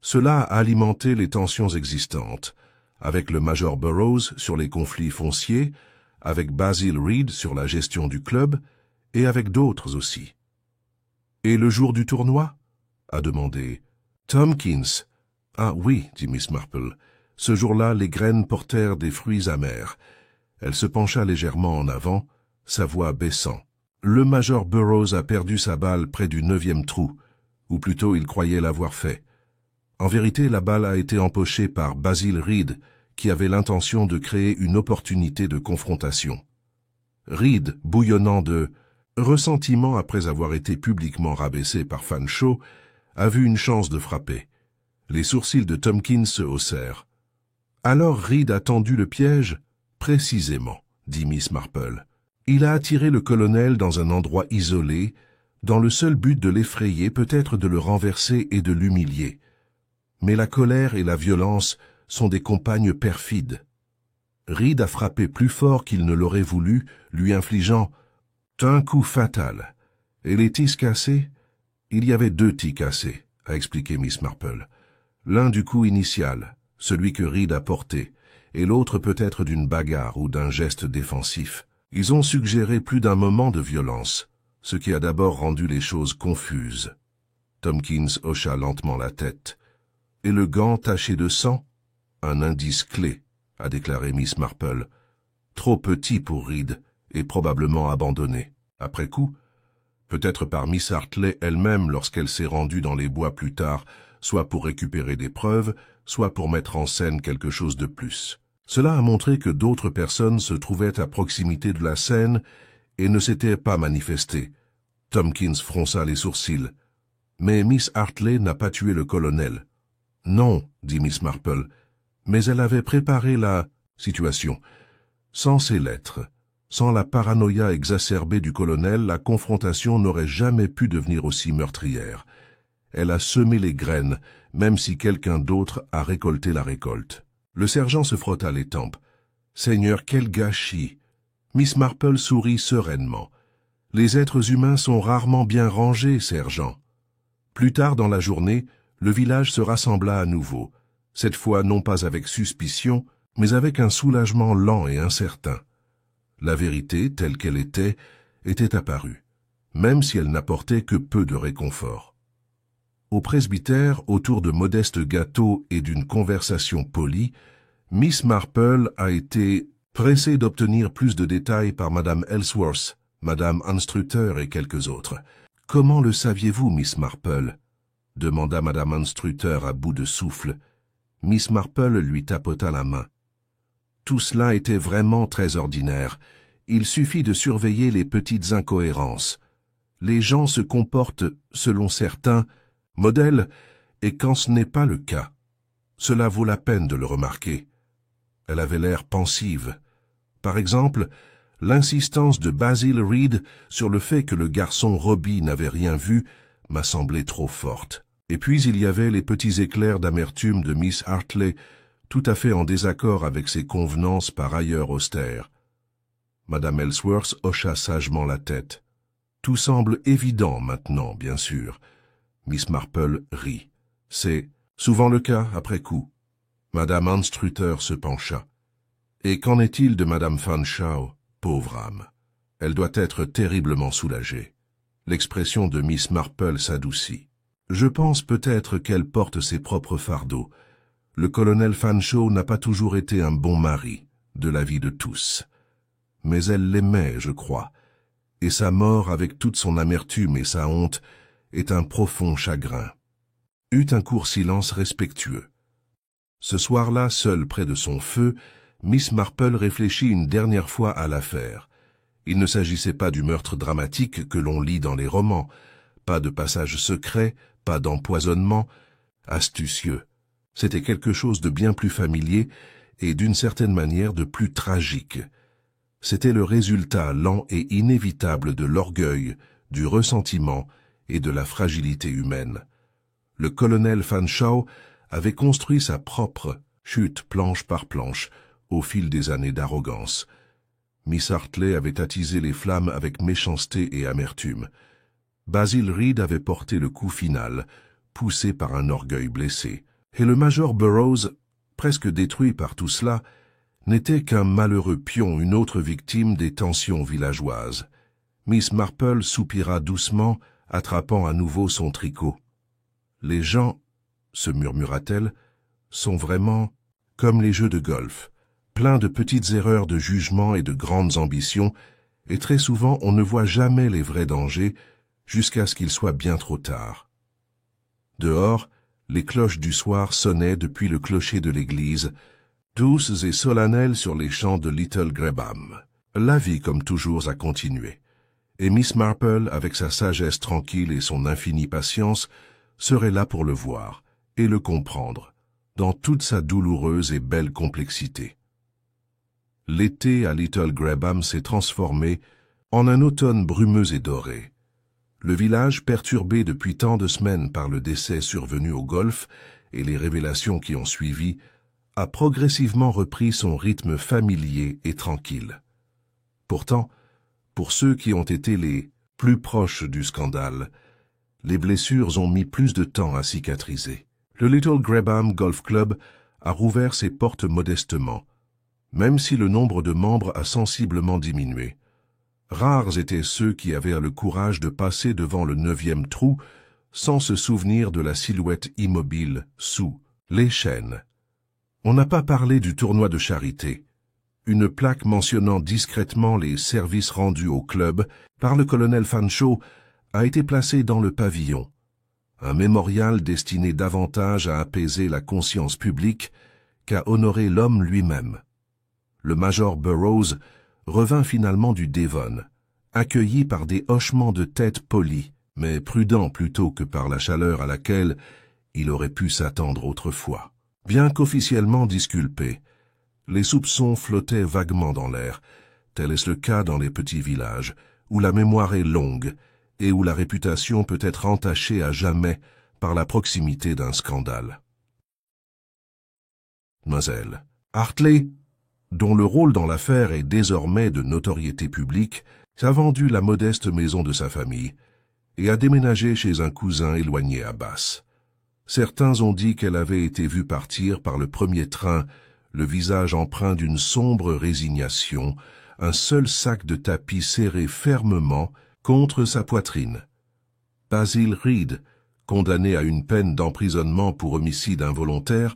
Cela a alimenté les tensions existantes, avec le major Burroughs sur les conflits fonciers, avec Basil Reed sur la gestion du club, et avec d'autres aussi. « Et le jour du tournoi » a demandé Tompkins. « Ah oui, dit Miss Marple. Ce jour-là, les graines portèrent des fruits amers. » Elle se pencha légèrement en avant, sa voix baissant. « Le major Burroughs a perdu sa balle près du 9e trou, ou plutôt il croyait l'avoir fait. En vérité, la balle a été empochée par Basil Reed, qui avait l'intention de créer une opportunité de confrontation. Reed, bouillonnant de ressentiment après avoir été publiquement rabaissé par Fanshawe, a vu une chance de frapper. Les sourcils de Tompkins se haussèrent. « Alors Reed a tendu le piège ?»« Précisément, » dit Miss Marple. « Il a attiré le colonel dans un endroit isolé, dans le seul but de l'effrayer, peut-être de le renverser et de l'humilier. Mais la colère et la violence sont des compagnes perfides. Reed a frappé plus fort qu'il ne l'aurait voulu, lui infligeant un coup fatal. Et les tis cassés? Il y avait 2 tis cassés, a expliqué Miss Marple. L'un du coup initial, celui que Reed a porté, et l'autre peut-être d'une bagarre ou d'un geste défensif. Ils ont suggéré plus d'un moment de violence, ce qui a d'abord rendu les choses confuses. Tompkins hocha lentement la tête. « Et le gant taché de sang ?»« Un indice clé, » a déclaré Miss Marple. « Trop petit pour Reed, et probablement abandonné. Après coup, peut-être par Miss Hartley elle-même lorsqu'elle s'est rendue dans les bois plus tard, soit pour récupérer des preuves, soit pour mettre en scène quelque chose de plus. Cela a montré que d'autres personnes se trouvaient à proximité de la scène et ne s'étaient pas manifestées. » Tompkins fronça les sourcils. « Mais Miss Hartley n'a pas tué le colonel. »« Non, » dit Miss Marple, « mais elle avait préparé la situation. Sans ces lettres, sans la paranoïa exacerbée du colonel, la confrontation n'aurait jamais pu devenir aussi meurtrière. Elle a semé les graines, même si quelqu'un d'autre a récolté la récolte. » Le sergent se frotta les tempes. « Seigneur, quel gâchis !» Miss Marple sourit sereinement. « Les êtres humains sont rarement bien rangés, sergent. » Plus tard dans la journée, le village se rassembla à nouveau, cette fois non pas avec suspicion, mais avec un soulagement lent et incertain. La vérité, telle qu'elle était apparue, même si elle n'apportait que peu de réconfort. Au presbytère, autour de modestes gâteaux et d'une conversation polie, Miss Marple a été pressée d'obtenir plus de détails par Madame Ellsworth, Madame Anstrutter et quelques autres. « Comment le saviez-vous, Miss Marple ?» demanda Madame Anstrutter à bout de souffle. Miss Marple lui tapota la main. Tout cela était vraiment très ordinaire. Il suffit de surveiller les petites incohérences. Les gens se comportent, selon certains, modèles, et quand ce n'est pas le cas. Cela vaut la peine de le remarquer. Elle avait l'air pensive. Par exemple, L'insistance de Basil Reed sur le fait que le garçon Robbie n'avait rien vu m'a semblé trop forte. Et puis il y avait les petits éclairs d'amertume de Miss Hartley, tout à fait en désaccord avec ses convenances par ailleurs austères. Madame Ellsworth hocha sagement la tête. Tout semble évident maintenant, bien sûr. Miss Marple rit. C'est souvent le cas après coup. Madame Anstruther se pencha. Et qu'en est-il de Madame Fanshawe, pauvre âme? Elle doit être terriblement soulagée. L'expression de Miss Marple s'adoucit. Je pense peut-être qu'elle porte ses propres fardeaux. Le colonel Fanshawe n'a pas toujours été un bon mari, de l'avis de tous. Mais elle l'aimait, je crois, et sa mort, avec toute son amertume et sa honte, est un profond chagrin. Eut un court silence respectueux. Ce soir-là, seule près de son feu, Miss Marple réfléchit une dernière fois à l'affaire. Il ne s'agissait pas du meurtre dramatique que l'on lit dans les romans, pas de passage secret, pas d'empoisonnement, astucieux. C'était quelque chose de bien plus familier et d'une certaine manière de plus tragique. C'était le résultat lent et inévitable de l'orgueil, du ressentiment et de la fragilité humaine. Le colonel Fanshawe avait construit sa propre chute planche par planche au fil des années d'arrogance. Miss Hartley avait attisé les flammes avec méchanceté et amertume. Basil Reed avait porté le coup final, poussé par un orgueil blessé. Et le major Burroughs, presque détruit par tout cela, n'était qu'un malheureux pion, une autre victime des tensions villageoises. Miss Marple soupira doucement, attrapant à nouveau son tricot. « Les gens, se murmura-t-elle, sont vraiment comme les jeux de golf, pleins de petites erreurs de jugement et de grandes ambitions, et très souvent on ne voit jamais les vrais dangers jusqu'à ce qu'il soit bien trop tard. » Dehors, les cloches du soir sonnaient depuis le clocher de l'église, douces et solennelles sur les champs de Little Grabham. La vie, comme toujours, a continué. Et Miss Marple, avec sa sagesse tranquille et son infinie patience, serait là pour le voir et le comprendre, dans toute sa douloureuse et belle complexité. L'été à Little Grabham s'est transformé en un automne brumeux et doré. Le village, perturbé depuis tant de semaines par le décès survenu au golfe et les révélations qui ont suivi, a progressivement repris son rythme familier et tranquille. Pourtant, pour ceux qui ont été les plus proches du scandale, les blessures ont mis plus de temps à cicatriser. Le Little Grabham Golf Club a rouvert ses portes modestement, même si le nombre de membres a sensiblement diminué. Rares étaient ceux qui avaient le courage de passer devant le 9e trou sans se souvenir de la silhouette immobile sous les chênes. On n'a pas parlé du tournoi de charité. Une plaque mentionnant discrètement les services rendus au club par le colonel Fanshawe a été placée dans le pavillon. Un mémorial destiné davantage à apaiser la conscience publique qu'à honorer l'homme lui-même. Le major Burroughs revint finalement du Devon, accueilli par des hochements de tête polis, mais prudents plutôt que par la chaleur à laquelle il aurait pu s'attendre autrefois. Bien qu'officiellement disculpé, les soupçons flottaient vaguement dans l'air, tel est le cas dans les petits villages, où la mémoire est longue et où la réputation peut être entachée à jamais par la proximité d'un scandale. Mademoiselle Hartley, dont le rôle dans l'affaire est désormais de notoriété publique, a vendu la modeste maison de sa famille et a déménagé chez un cousin éloigné à Bath. Certains ont dit qu'elle avait été vue partir par le premier train, le visage empreint d'une sombre résignation, un seul sac de tapis serré fermement contre sa poitrine. Basil Reed, condamné à une peine d'emprisonnement pour homicide involontaire,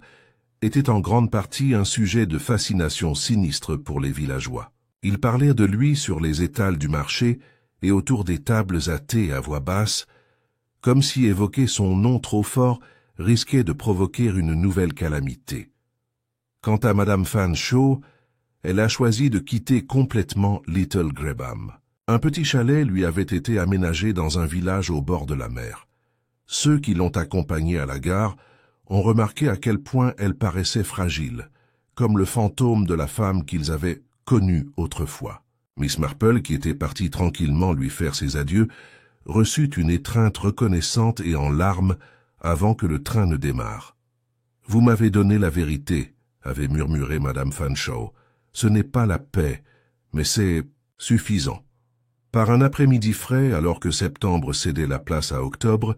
était en grande partie un sujet de fascination sinistre pour les villageois. Ils parlaient de lui sur les étals du marché et autour des tables à thé à voix basse, comme si évoquer son nom trop fort risquait de provoquer une nouvelle calamité. Quant à Madame Fanshawe, elle a choisi de quitter complètement Little Grabham. Un petit chalet lui avait été aménagé dans un village au bord de la mer. Ceux qui l'ont accompagnée à la gare ont remarqué à quel point elle paraissait fragile, comme le fantôme de la femme qu'ils avaient connue autrefois. Miss Marple, qui était partie tranquillement lui faire ses adieux, reçut une étreinte reconnaissante et en larmes avant que le train ne démarre. « Vous m'avez donné la vérité, » avait murmuré Madame Fanshawe. « Ce n'est pas la paix, mais c'est suffisant. » Par un après-midi frais, alors que septembre cédait la place à octobre,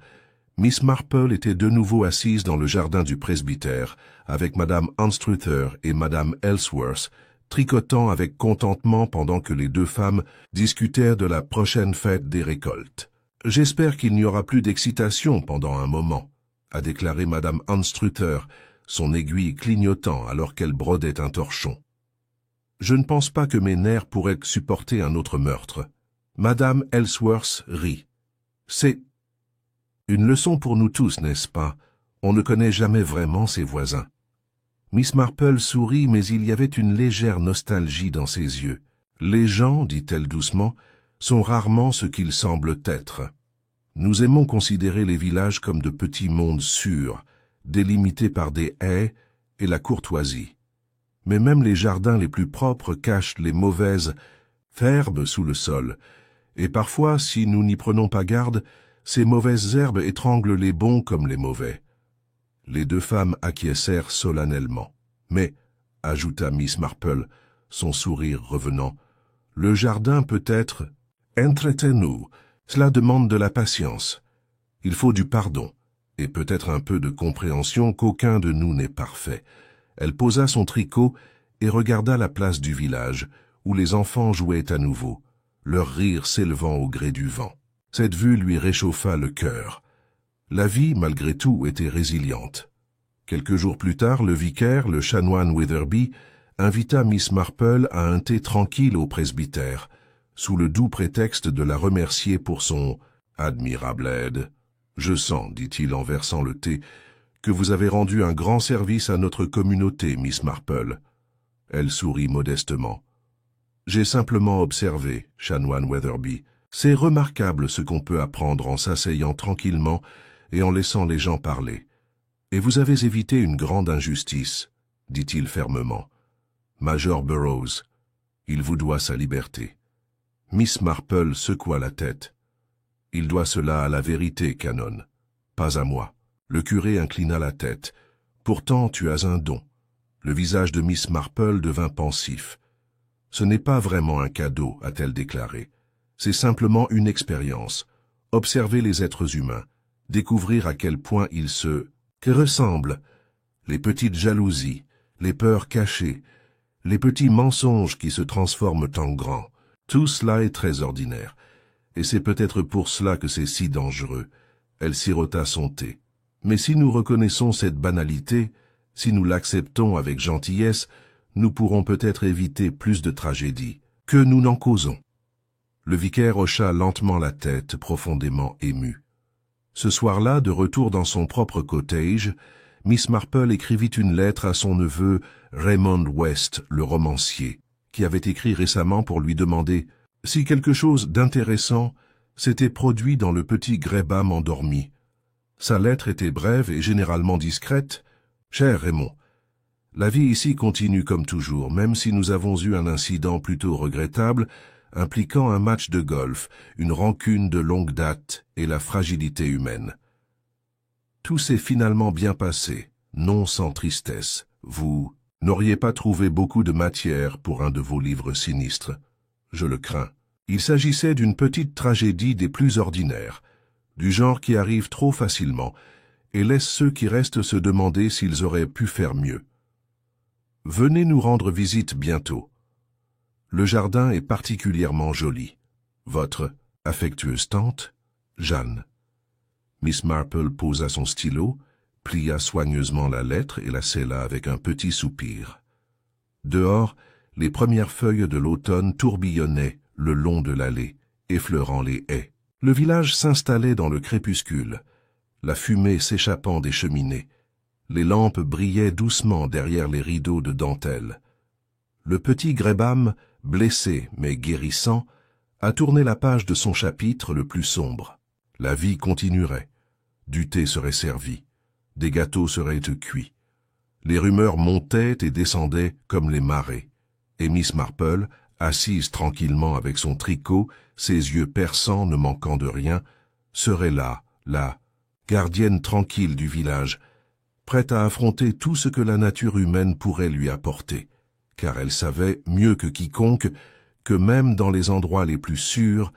Miss Marple était de nouveau assise dans le jardin du presbytère, avec Madame Anstruther et Madame Ellsworth, tricotant avec contentement pendant que les deux femmes discutèrent de la prochaine fête des récoltes. « J'espère qu'il n'y aura plus d'excitation pendant un moment, » a déclaré Madame Anstruther, son aiguille clignotant alors qu'elle brodait un torchon. « Je ne pense pas que mes nerfs pourraient supporter un autre meurtre. » Madame Ellsworth rit. « C'est une leçon pour nous tous, n'est-ce pas? On ne connaît jamais vraiment ses voisins. » Miss Marple sourit, mais il y avait une légère nostalgie dans ses yeux. « Les gens, dit-elle doucement, sont rarement ce qu'ils semblent être. Nous aimons considérer les villages comme de petits mondes sûrs, délimités par des haies et la courtoisie. Mais même les jardins les plus propres cachent les mauvaises herbes sous le sol, et parfois, si nous n'y prenons pas garde, ces mauvaises herbes étranglent les bons comme les mauvais. » Les deux femmes acquiescèrent solennellement. « Mais, » ajouta Miss Marple, son sourire revenant, « le jardin peut être... Entretenez-nous, cela demande de la patience. Il faut du pardon, et peut-être un peu de compréhension qu'aucun de nous n'est parfait. » Elle posa son tricot et regarda la place du village, où les enfants jouaient à nouveau, leur rire s'élevant au gré du vent. Cette vue lui réchauffa le cœur. La vie, malgré tout, était résiliente. Quelques jours plus tard, le vicaire, le chanoine Witherby, invita Miss Marple à un thé tranquille au presbytère, sous le doux prétexte de la remercier pour son admirable aide. « Je sens, dit-il en versant le thé, que vous avez rendu un grand service à notre communauté, Miss Marple. » Elle sourit modestement. « J'ai simplement observé, chanoine Witherby. C'est remarquable ce qu'on peut apprendre en s'asseyant tranquillement et en laissant les gens parler. Et vous avez évité une grande injustice, dit-il fermement. Major Burroughs, il vous doit sa liberté. » Miss Marple secoua la tête. « Il doit cela à la vérité, Canon, pas à moi. » Le curé inclina la tête. « Pourtant, tu as un don. » Le visage de Miss Marple devint pensif. « Ce n'est pas vraiment un cadeau, a-t-elle déclaré. C'est simplement une expérience. Observer les êtres humains, découvrir à quel point ils se ressemblent, les petites jalousies, les peurs cachées, les petits mensonges qui se transforment en grands. Tout cela est très ordinaire. Et c'est peut-être pour cela que c'est si dangereux. » Elle sirota son thé. « Mais si nous reconnaissons cette banalité, si nous l'acceptons avec gentillesse, nous pourrons peut-être éviter plus de tragédies que nous n'en causons. » Le vicaire hocha lentement la tête, profondément ému. Ce soir-là, de retour dans son propre cottage, Miss Marple écrivit une lettre à son neveu Raymond West, le romancier, qui avait écrit récemment pour lui demander si quelque chose d'intéressant s'était produit dans le petit Grébam endormi. Sa lettre était brève et généralement discrète. « Cher Raymond, la vie ici continue comme toujours, même si nous avons eu un incident plutôt regrettable, impliquant un match de golf, une rancune de longue date et la fragilité humaine. Tout s'est finalement bien passé, non sans tristesse. Vous n'auriez pas trouvé beaucoup de matière pour un de vos livres sinistres. Je le crains. Il s'agissait d'une petite tragédie des plus ordinaires, du genre qui arrive trop facilement, et laisse ceux qui restent se demander s'ils auraient pu faire mieux. Venez nous rendre visite bientôt. Le jardin est particulièrement joli. Votre affectueuse tante, Jeanne. » Miss Marple posa son stylo, plia soigneusement la lettre et la scella avec un petit soupir. Dehors, les premières feuilles de l'automne tourbillonnaient le long de l'allée, effleurant les haies. Le village s'installait dans le crépuscule, la fumée s'échappant des cheminées. Les lampes brillaient doucement derrière les rideaux de dentelle. Le petit Grébam, blessé mais guérissant, a tourné la page de son chapitre le plus sombre. La vie continuerait. Du thé serait servi. Des gâteaux seraient cuits. Les rumeurs montaient et descendaient comme les marées. Et Miss Marple, assise tranquillement avec son tricot, ses yeux perçants ne manquant de rien, serait là, la gardienne tranquille du village, prête à affronter tout ce que la nature humaine pourrait lui apporter, car elle savait, mieux que quiconque, que même dans les endroits les plus sûrs,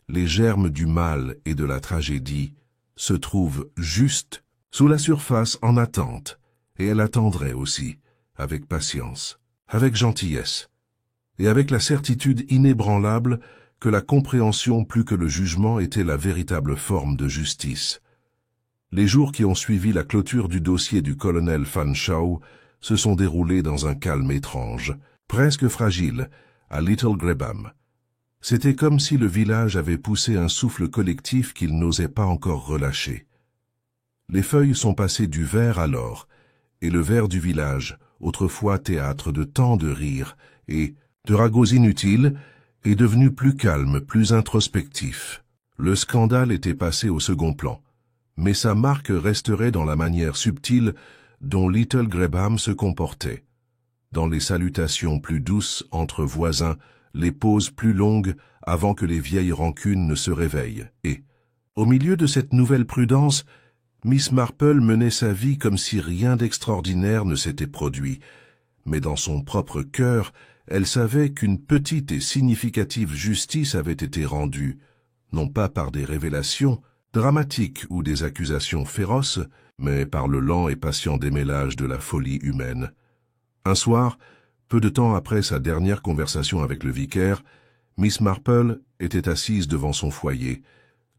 les germes du mal et de la tragédie se trouvent juste sous la surface en attente, et elle attendrait aussi, avec patience, avec gentillesse, et avec la certitude inébranlable que la compréhension plus que le jugement était la véritable forme de justice. Les jours qui ont suivi la clôture du dossier du colonel Fanshawe se sont déroulés dans un calme étrange, presque fragile, à Little Grabham. C'était comme si le village avait poussé un souffle collectif qu'il n'osait pas encore relâcher. Les feuilles sont passées du vert à l'or, et le vert du village, autrefois théâtre de tant de rires et de ragots inutiles, est devenu plus calme, plus introspectif. Le scandale était passé au second plan, mais sa marque resterait dans la manière subtile dont Little Grabham se comportait, dans les salutations plus douces entre voisins, les pauses plus longues avant que les vieilles rancunes ne se réveillent, et, au milieu de cette nouvelle prudence, Miss Marple menait sa vie comme si rien d'extraordinaire ne s'était produit, mais dans son propre cœur, elle savait qu'une petite et significative justice avait été rendue, non pas par des révélations dramatiques ou des accusations féroces, mais par le lent et patient démêlage de la folie humaine. Un soir, peu de temps après sa dernière conversation avec le vicaire, Miss Marple était assise devant son foyer,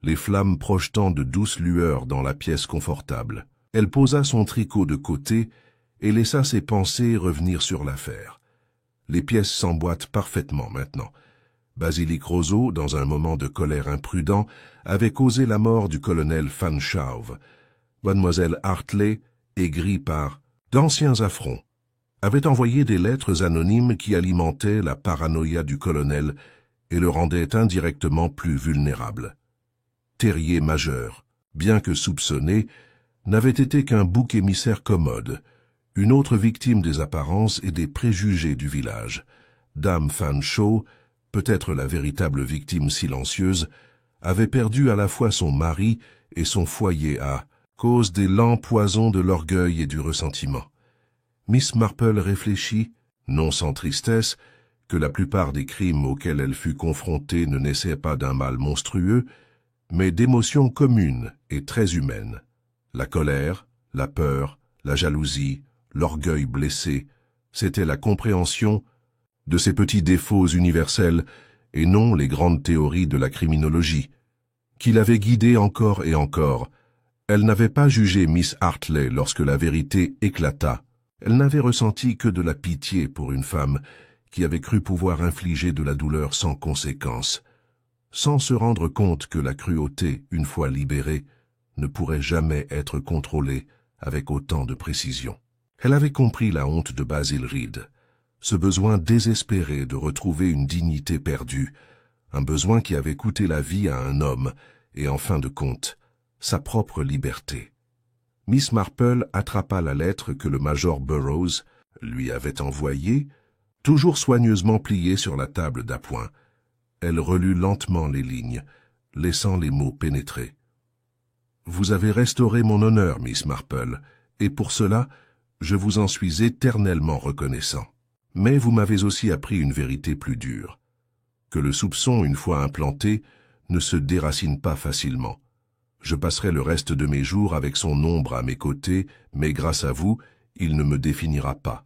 les flammes projetant de douces lueurs dans la pièce confortable. Elle posa son tricot de côté et laissa ses pensées revenir sur l'affaire. Les pièces s'emboîtent parfaitement maintenant. Basilic Roseau, dans un moment de colère imprudent, avait causé la mort du colonel Fanshawe. Mademoiselle Hartley, aigrie par d'anciens affronts, avait envoyé des lettres anonymes qui alimentaient la paranoïa du colonel et le rendaient indirectement plus vulnérable. Terrier majeur, bien que soupçonné, n'avait été qu'un bouc émissaire commode, une autre victime des apparences et des préjugés du village. Dame Fanshawe, peut-être la véritable victime silencieuse, avait perdu à la fois son mari et son foyer à cause des lents poisons de l'orgueil et du ressentiment. Miss Marple réfléchit, non sans tristesse, que la plupart des crimes auxquels elle fut confrontée ne naissaient pas d'un mal monstrueux, mais d'émotions communes et très humaines. La colère, la peur, la jalousie, l'orgueil blessé, c'était la compréhension de ces petits défauts universels et non les grandes théories de la criminologie, qui l'avaient guidée encore et encore. Elle n'avait pas jugé Miss Hartley lorsque la vérité éclata. Elle n'avait ressenti que de la pitié pour une femme qui avait cru pouvoir infliger de la douleur sans conséquence, sans se rendre compte que la cruauté, une fois libérée, ne pourrait jamais être contrôlée avec autant de précision. Elle avait compris la honte de Basil Reed, ce besoin désespéré de retrouver une dignité perdue, un besoin qui avait coûté la vie à un homme et, en fin de compte, sa propre liberté. Miss Marple attrapa la lettre que le major Burroughs lui avait envoyée, toujours soigneusement pliée sur la table d'appoint. Elle relut lentement les lignes, laissant les mots pénétrer. « Vous avez restauré mon honneur, Miss Marple, et pour cela, je vous en suis éternellement reconnaissant. Mais vous m'avez aussi appris une vérité plus dure, que le soupçon, une fois implanté, ne se déracine pas facilement. Je passerai le reste de mes jours avec son ombre à mes côtés, mais grâce à vous, il ne me définira pas. »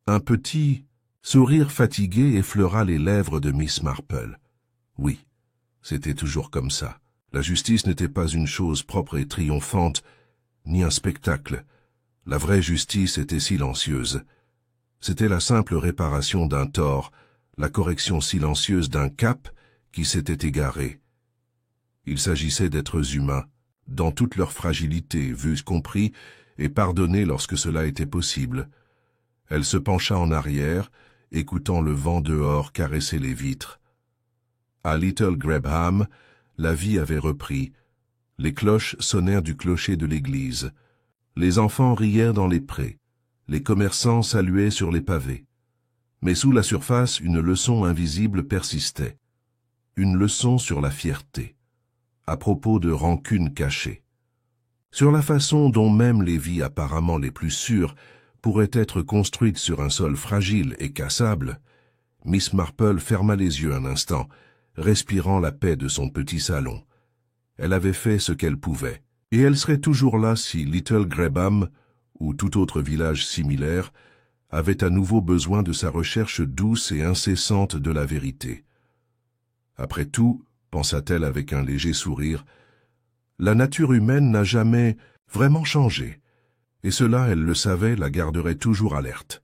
Un petit sourire fatigué effleura les lèvres de Miss Marple. Oui, c'était toujours comme ça. La justice n'était pas une chose propre et triomphante, ni un spectacle. La vraie justice était silencieuse. C'était la simple réparation d'un tort, la correction silencieuse d'un cap qui s'était égaré. Il s'agissait d'êtres humains, dans toute leur fragilité, vus, compris, et pardonnés lorsque cela était possible. Elle se pencha en arrière, écoutant le vent dehors caresser les vitres. À Little Grabham, la vie avait repris. Les cloches sonnèrent du clocher de l'église. Les enfants rièrent dans les prés. Les commerçants saluaient sur les pavés. Mais sous la surface, une leçon invisible persistait. Une leçon sur la fierté, à propos de rancunes cachées. Sur la façon dont même les vies apparemment les plus sûres pourraient être construites sur un sol fragile et cassable, Miss Marple ferma les yeux un instant, respirant la paix de son petit salon. Elle avait fait ce qu'elle pouvait, et elle serait toujours là si Little Grabham, ou tout autre village similaire, avait à nouveau besoin de sa recherche douce et incessante de la vérité. Après tout, pensa-t-elle avec un léger sourire, la nature humaine n'a jamais vraiment changé, et cela, elle le savait, la garderait toujours alerte.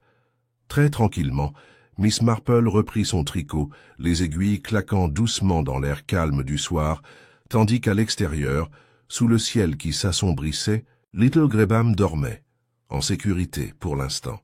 Très tranquillement, Miss Marple reprit son tricot, les aiguilles claquant doucement dans l'air calme du soir, tandis qu'à l'extérieur, sous le ciel qui s'assombrissait, Little Grabham dormait, en sécurité pour l'instant.